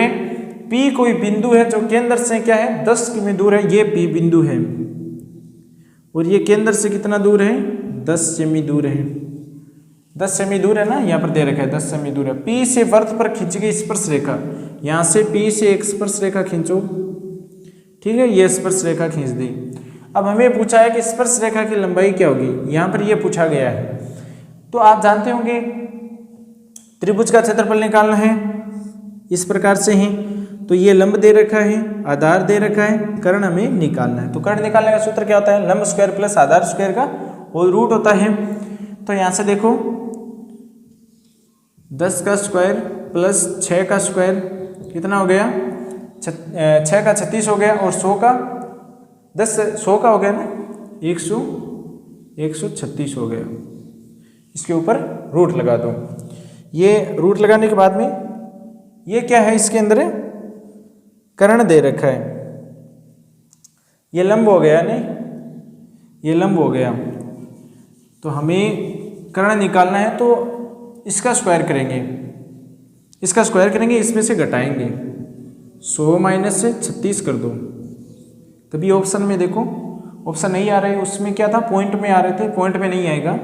P कोई बिंदु है जो केंद्र से क्या है 10 किमी दूर है, ये P बिंदु है और ये केंद्र से कितना दूर है 10 सेमी दूर है। 10 सेमी दूर है ना, यहाँ पर दे रखा है 10 सेमी दूर है। P से वृत्त पर खींची गई स्पर्श रेखा, यहाँ से P से एक स्पर्श रेखा खींचो, ठीक है, ये स्पर्श रेखा खींच दी। अब हमें पूछा है कि स्पर्श रेखा की लंबाई क्या होगी, यहाँ पर ये पूछा गया है। तो आप जानते होंगे त्रिभुज का क्षेत्रफल निकालना है इस प्रकार से ही। तो ये लंब दे रखा है, आधार दे रखा है, कर्ण हमें निकालना है। तो कर्ण निकालने का सूत्र क्या होता है, लंब स्क्वायर प्लस आधार स्क्वायर का होल रूट होता है। तो यहाँ से देखो 10 का स्क्वायर प्लस 6 का स्क्वायर कितना हो गया, 6 का 36 हो गया और 100 का 100 का हो गया ना 136 हो गया। इसके ऊपर रूट लगा दो। ये रूट लगाने के बाद में ये क्या है, इसके अंदर कर्ण दे रखा है, ये लंब हो गया नहीं, ये लंब हो गया। तो हमें कर्ण निकालना है तो इसका स्क्वायर करेंगे, इसका स्क्वायर करेंगे, इसमें से घटाएंगे 100 माइनस से 36 कर दो। तभी ऑप्शन में देखो, ऑप्शन नहीं आ रहा है, उसमें क्या था पॉइंट में आ रहे थे, पॉइंट में नहीं आएगा।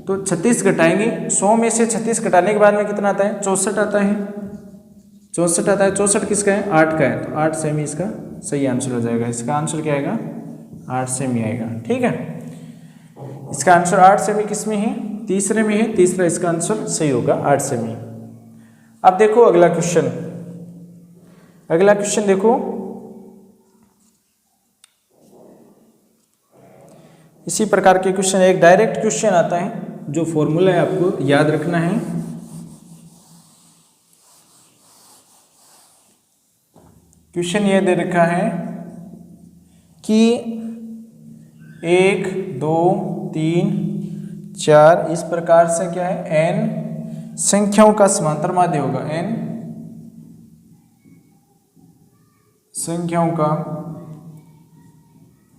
तो 36 घटाएंगे, 100 में से 36 घटाने के बाद में कितना आता है 64 आता है, 64 आता है। 64 किसका है 8 का है, तो 8 सेमी इसका सही आंसर हो जाएगा। इसका आंसर क्या आएगा 8 सेमी आएगा, ठीक है। इसका आंसर 8 सेमी किस में है, तीसरे में है, तीसरा इसका आंसर सही होगा 8 सेमी। अब देखो अगला क्वेश्चन, अगला क्वेश्चन देखो, इसी प्रकार के क्वेश्चन, एक डायरेक्ट क्वेश्चन आता है, जो फॉर्मूला है आपको याद रखना है। क्वेश्चन ये दे रखा है कि 1 2 3 4 इस प्रकार से क्या है n संख्याओं का समांतर माध्य होगा, n संख्याओं का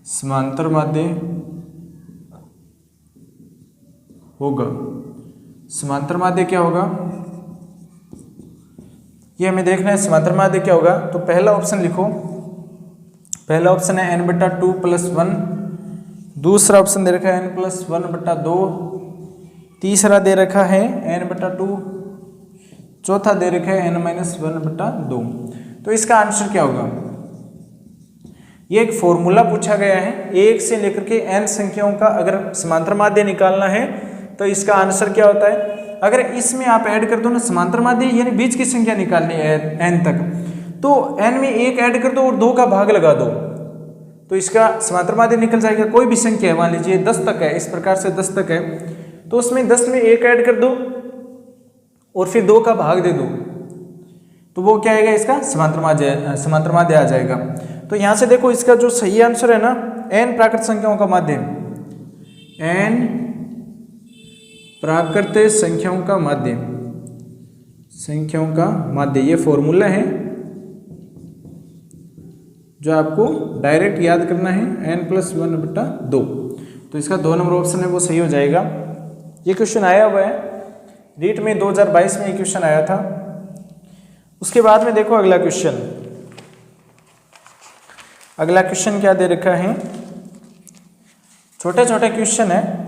समांतर माध्य होगा। समांतर माध्य क्या होगा ये हमें देखना है, समांतर माध्य क्या होगा। तो पहला ऑप्शन लिखो, पहला ऑप्शन है n/2 + 1, दूसरा ऑप्शन दे रखा है n + 1/2, तीसरा दे रखा है n/2, चौथा दे रखा है n - 1/2। तो इसका आंसर क्या होगा, ये एक फॉर्मूला पूछा गया है, 1 से लेकर के n संख्याओं का अगर समांतर माध्य निकालना है तो इसका आंसर क्या होता है। अगर इसमें आप ऐड कर दो ना समांतर माध्य, यानी बीच की संख्या निकालनी है n तक, तो n में 1 ऐड कर दो और 2 का भाग लगा दो, तो इसका समांतर माध्य निकल जाएगा। कोई भी संख्या है, मान लीजिए 10 तक है, इस प्रकार से 10 तक है, तो उसमें 10 में 1 ऐड कर दो और फिर 2 का भाग दे दो, तो वो क्या आएगा, इसका समांतर माध्य आ जाएगा। तो यहाँ से देखो इसका जो सही आंसर है ना, n प्राकृत संख्याओं का माध्य, n प्राकृत संख्याओं का माध्य, संख्याओं का माध्य, ये फॉर्मूला है जो आपको डायरेक्ट याद करना है, n + 1/2। तो इसका 2 नंबर ऑप्शन है वो सही हो जाएगा। ये क्वेश्चन आया हुआ है रीट में, 2022 में ये क्वेश्चन आया था। उसके बाद में देखो अगला क्वेश्चन, अगला क्वेश्चन क्या दे रखा है, छोटे छोटे क्वेश्चन है।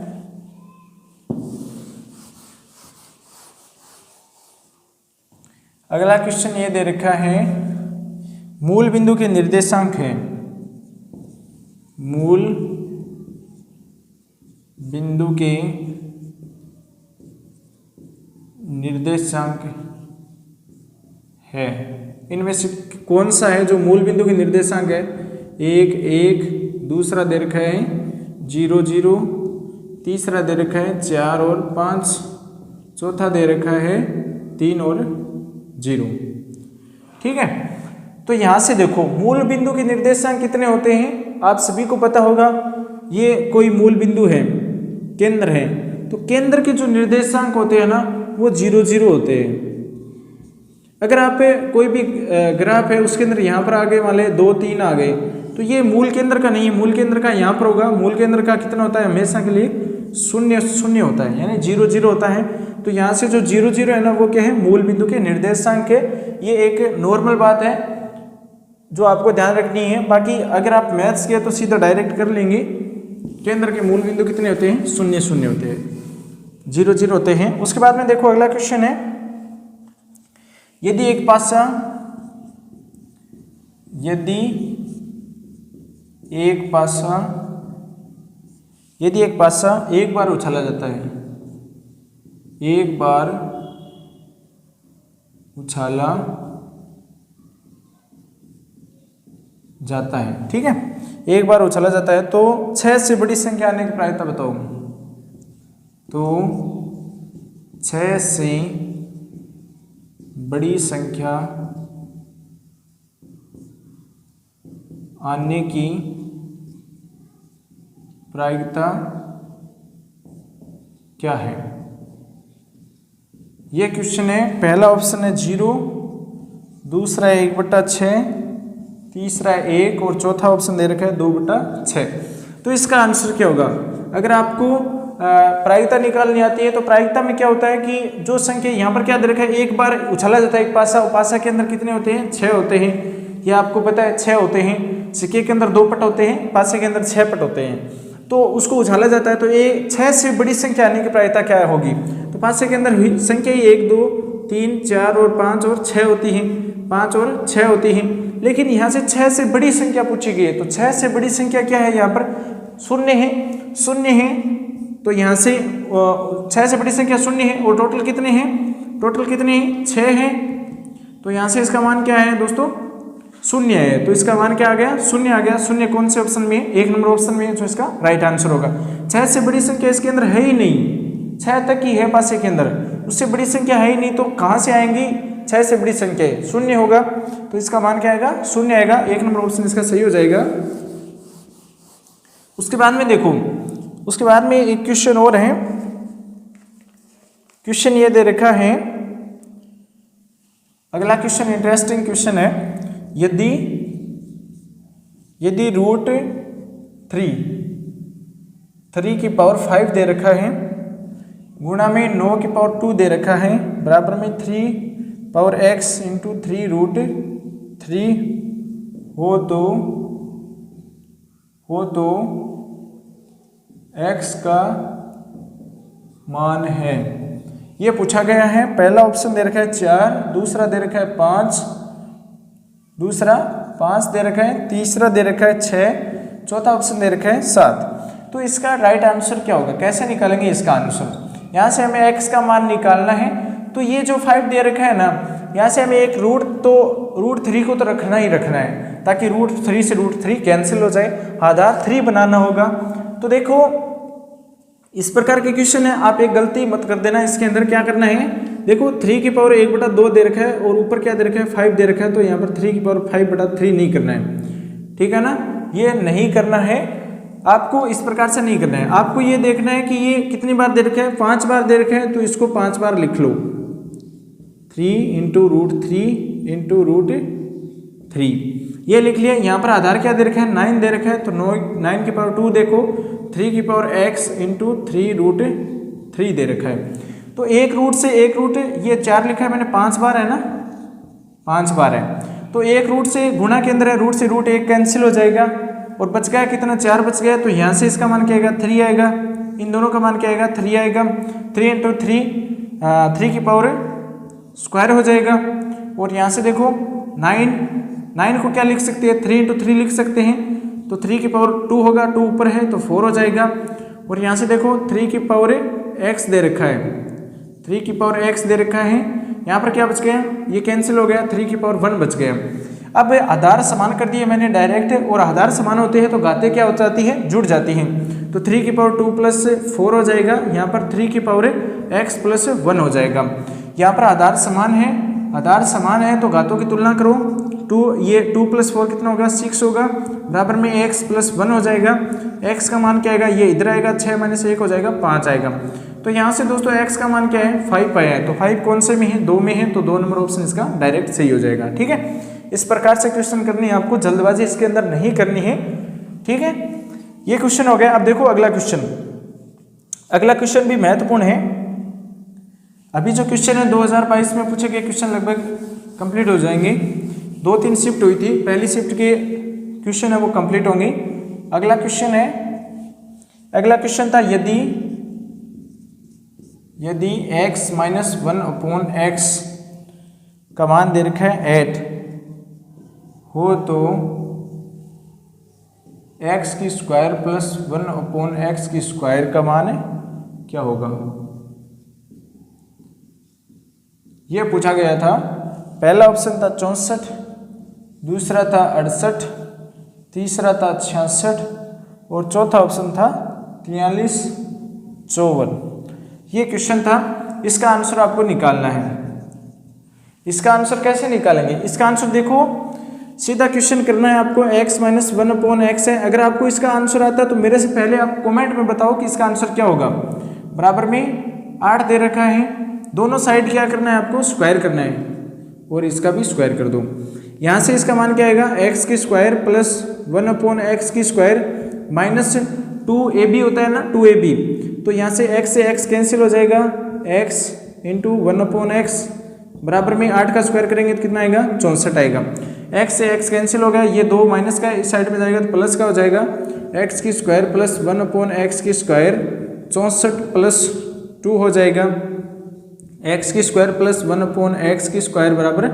अगला क्वेश्चन ये दे रखा है, मूल बिंदु के निर्देशांक है, मूल बिंदु के निर्देशांक है, इनमें से कौन सा है जो मूल बिंदु के निर्देशांक है। 1 1, दूसरा दे रखा है 0 0, तीसरा दे रखा है 4 और 5, चौथा दे रखा है 3 और 0, ठीक है। तो यहाँ से देखो मूल बिंदु के निर्देशांक कितने होते हैं, आप सभी को पता होगा। ये कोई मूल बिंदु है, केंद्र है, तो केंद्र के जो निर्देशांक होते हैं ना वो 0 0 होते हैं। अगर आप कोई भी ग्राफ है उसके अंदर यहाँ पर आगे वाले 2 3 आ गए, तो ये मूल केंद्र का नहीं है, मूल केंद्र का यहाँ पर होगा। मूल केंद्र का कितना होता है, हमेशा के लिए 0 0 होता है, यानी 0 0 होता है। तो यहाँ से जो 0 0 है ना वो क्या है, मूल बिंदु के निर्देशांक है। ये एक नॉर्मल बात है जो आपको ध्यान रखनी है। बाकी अगर आप मैथ्स किया तो सीधा डायरेक्ट कर लेंगे। केंद्र के मूल बिंदु कितने होते हैं? 0 0 होते हैं, 0 0 होते हैं। उसके बाद में देखो अगला क्वेश्चन है, यदि एक पासा एक बार उछाला जाता है, एक बार उछाला जाता है, ठीक है, एक बार उछाला जाता है, तो 6 से बड़ी संख्या आने की प्रायिकता बताओ। तो 6 से बड़ी संख्या आने की प्रायिकता क्या है? यह क्वेश्चन है। पहला ऑप्शन है 0, दूसरा है 1/6, तीसरा है 1 और चौथा ऑप्शन दे रखा है 2/6। तो इसका आंसर क्या होगा? अगर आपको प्रायिकता निकालनी आती है तो प्रायिकता में क्या होता है कि जो संख्या यहाँ पर क्या दे रखा है, एक बार उछाला जाता है एक पासा, पासा के अंदर कितने होते हैं? 6 होते हैं, ये आपको पता है 6 होते हैं। सिक्के के अंदर 2 पट होते हैं, पासे के अंदर 6 पट होते हैं, तो उसको उछाला जाता है। तो ये 6 से बड़ी संख्या आने की प्रायिकता क्या होगी? तो पासे के अंदर संख्या 1 2 3 4 और 5 और 6 होती है, 5 और 6 होती है। लेकिन यहाँ से 6 से बड़ी संख्या पूछी गई है, तो 6 से बड़ी संख्या क्या है? यहाँ पर 0 है, 0 है। तो यहाँ से 6 से बड़ी संख्या 0 है और टोटल कितने हैं? टोटल कितने हैं? 6 है। तो यहाँ से इसका मान क्या है दोस्तों? 0 है। तो इसका मान क्या आ गया? 0 आ गया। 0 कौन से ऑप्शन में है? 1 नंबर ऑप्शन में है, जो इसका राइट आंसर होगा। 6 से बड़ी संख्या इसके अंदर है ही नहीं, 6 तक ही है पासे के अंदर, उससे बड़ी संख्या है ही नहीं, तो कहाँ से आएंगी 6 से बड़ी संख्या? 0 होगा, तो इसका मान क्या आएगा? 0 आएगा। 1 नंबर ऑप्शन इसका सही हो जाएगा। उसके बाद में देखो, उसके बाद में एक क्वेश्चन और है। क्वेश्चन ये दे रखा है, अगला क्वेश्चन इंटरेस्टिंग क्वेश्चन है। यदि रूट 3 की पावर 5 दे रखा है, गुणा में 9 की पावर 2 दे रखा है, बराबर में 3 पावर x इंटू 3 रूट 3 हो तो x का मान है। ये पूछा गया है। पहला ऑप्शन दे रखा है 4, दूसरा दे रखा है 5 दे रखा है, तीसरा दे रखा है 6, चौथा ऑप्शन दे रखा है 7। तो इसका राइट आंसर क्या होगा? कैसे निकालेंगे इसका आंसर? यहाँ से हमें x का मान निकालना है। तो ये जो 5 दे रखा है ना, यहाँ से हमें एक रूट 3 को तो रखना ही रखना है, ताकि रूट 3 से रूट 3 कैंसिल हो जाए, आधार 3 बनाना होगा। तो देखो इस प्रकार के क्वेश्चन है, आप एक गलती मत कर देना। इसके अंदर क्या करना है, देखो 3 की पावर 1/2 दे रखा है और ऊपर क्या दे रखा है? 5 दे रखा है। तो यहाँ पर 3 की पावर 5/3 नहीं करना है, ठीक है ना? ये नहीं करना है आपको, इस प्रकार से नहीं करना है। आपको ये देखना है कि ये कितनी बार दे रखा है? 5 बार दे रखा है, तो इसको 5 बार लिख लो। 3 इंटू रूट 3 इंटू रूट 3 ये लिख लिया। यहाँ पर आधार क्या दे रखा है? 9 दे रखा है, तो 9 की पावर 2 देखो, 3 की पावर x इंटू 3 रूट 3 दे रखा है। तो एक रूट से एक रूट, ये 4 लिखा है मैंने, 5 बार है ना, 5 बार है। तो एक रूट से गुणा के अंदर है, रूट से रूट 1 कैंसिल हो जाएगा और बच गया कितना? 4 बच गया। तो यहाँ से इसका मान क्या आएगा? 3 आएगा। इन दोनों का मान क्या आएगा? 3 आएगा। 3 इंटू 3 की पावर स्क्वायर हो जाएगा। और यहाँ से देखो 9 को क्या लिख सकते हैं? 3 इंटू 3 लिख सकते हैं। तो 3 की पावर 2 होगा, 2 ऊपर है तो 4 हो जाएगा। और यहाँ से देखो 3 की पावर x दे रखा है, 3 की पावर x दे रखा है। यहाँ पर क्या बच गया? ये कैंसिल हो गया, 3 की पावर 1 बच गया। अब आधार समान कर दिए मैंने डायरेक्ट, और आधार समान होते हैं तो घातें क्या हो जाती है? जुड़ जाती हैं। तो 3 की पावर 2 प्लस 4 हो जाएगा, यहाँ पर 3 की पावर x प्लस 1 हो जाएगा। यहाँ पर आधार समान है, आधार समान है तो घातों की तुलना करो। 2 प्लस 4 कितना होगा? 6 होगा, बराबर में x प्लस 1 हो जाएगा। x का मान क्या आएगा? ये इधर आएगा, 6 माइनस 1 हो जाएगा, 5 आएगा। तो यहाँ से दोस्तों x का मान क्या है? 5 आया है। तो 5 कौन से में है? 2 में है, तो 2 नंबर ऑप्शन इसका डायरेक्ट सही हो जाएगा। ठीक है, इस प्रकार से क्वेश्चन करनी है आपको, जल्दबाजी इसके अंदर नहीं करनी है। ठीक है, ये क्वेश्चन हो गया। अब देखो अगला क्वेश्चन, अगला क्वेश्चन भी महत्वपूर्ण है। अभी जो क्वेश्चन है 2022 में पूछे गए क्वेश्चन लगभग कंप्लीट हो जाएंगे। 2-3 शिफ्ट हुई थी, पहली शिफ्ट के क्वेश्चन है वो कंप्लीट होंगे। अगला क्वेश्चन था यदि x माइनस 1/x का मान दे रखा है 8 हो तो x की स्क्वायर प्लस 1/x की स्क्वायर का मान क्या होगा, यह पूछा गया था। पहला ऑप्शन था 64, दूसरा था 68, तीसरा था 66 और चौथा ऑप्शन था 43, 54। ये क्वेश्चन था। इसका आंसर आपको निकालना है। इसका आंसर कैसे निकालेंगे? इसका आंसर देखो, सीधा क्वेश्चन करना है आपको। x माइनस 1/x है। अगर आपको इसका आंसर आता है तो मेरे से पहले आप कमेंट में बताओ कि इसका आंसर क्या होगा। बराबर में 8 दे रखा है, दोनों साइड क्या करना है आपको, स्क्वायर करना है और इसका भी स्क्वायर कर दो। यहाँ से इसका मान क्या आएगा, x की स्क्वायर प्लस 1/x की स्क्वायर माइनस 2ab होता है ना, 2ab। तो यहाँ से x कैंसिल हो जाएगा, x इंटू 1/x बराबर में 8 का स्क्वायर करेंगे तो कितना आएगा, 64 आएगा। x से x कैंसिल हो गया, ये 2 माइनस का इस साइड में जाएगा तो प्लस का हो जाएगा, x की स्क्वायर प्लस 1/x की स्क्वायर 64 प्लस 2 हो जाएगा, x की स्क्वायर प्लस 1/x की स्क्वायर बराबर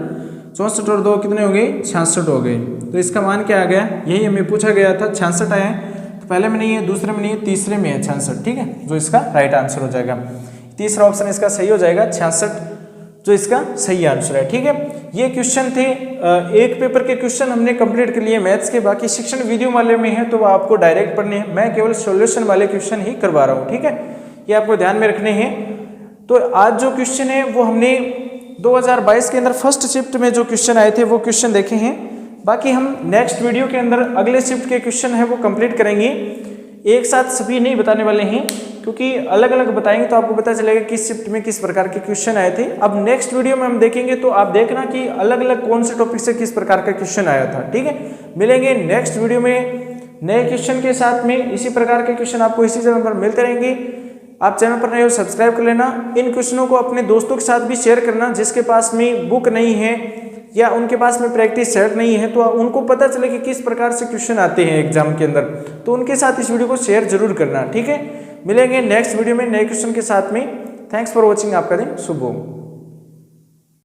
64 और 2 कितने हो गए, 66 हो गए। तो इसका मान क्या आ गया, यही हमें पूछा गया था, 66 आया है। तो पहले में नहीं है, दूसरे में नहीं है, तीसरे में है 66, ठीक है, जो इसका राइट आंसर हो जाएगा। तीसरा ऑप्शन इसका सही हो जाएगा, 66 जो इसका सही आंसर है। ठीक है, ये क्वेश्चन थे। एक पेपर के क्वेश्चन हमने कंप्लीट कर लिए मैथ्स के, बाकी शिक्षण वीडियो वाले में है तो वो आपको डायरेक्ट पढ़ने हैं। मैं केवल सॉल्यूशन वाले क्वेश्चन ही करवा रहा हूँ। ठीक है, ये आपको ध्यान में रखने हैं। तो आज जो क्वेश्चन है वो हमने 2022 के अंदर फर्स्ट शिफ्ट में जो क्वेश्चन आए थे वो क्वेश्चन देखे हैं। बाकी हम नेक्स्ट वीडियो के अंदर अगले शिफ्ट के क्वेश्चन है वो कंप्लीट करेंगे। एक साथ सभी नहीं बताने वाले हैं, क्योंकि अलग अलग बताएंगे तो आपको पता चलेगा किस शिफ्ट में किस प्रकार के क्वेश्चन आए थे। अब नेक्स्ट वीडियो में हम देखेंगे तो आप देखना कि अलग अलग कौन से टॉपिक से किस प्रकार का क्वेश्चन आया था। ठीक है, मिलेंगे नेक्स्ट वीडियो में नए क्वेश्चन के साथ में। इसी प्रकार के क्वेश्चन आपको इसी चैनल पर मिलते रहेंगे। आप चैनल पर नए हो, सब्सक्राइब कर लेना। इन क्वेश्चनों को अपने दोस्तों के साथ भी शेयर करना, जिसके पास में बुक नहीं है या उनके पास में प्रैक्टिस सेट नहीं है, तो उनको पता चले कि किस प्रकार से क्वेश्चन आते हैं एग्जाम के अंदर, तो उनके साथ इस वीडियो को शेयर जरूर करना। ठीक है, मिलेंगे नेक्स्ट वीडियो में नए क्वेश्चन के साथ में। Thanks for watching. आपका दिन शुभ हो।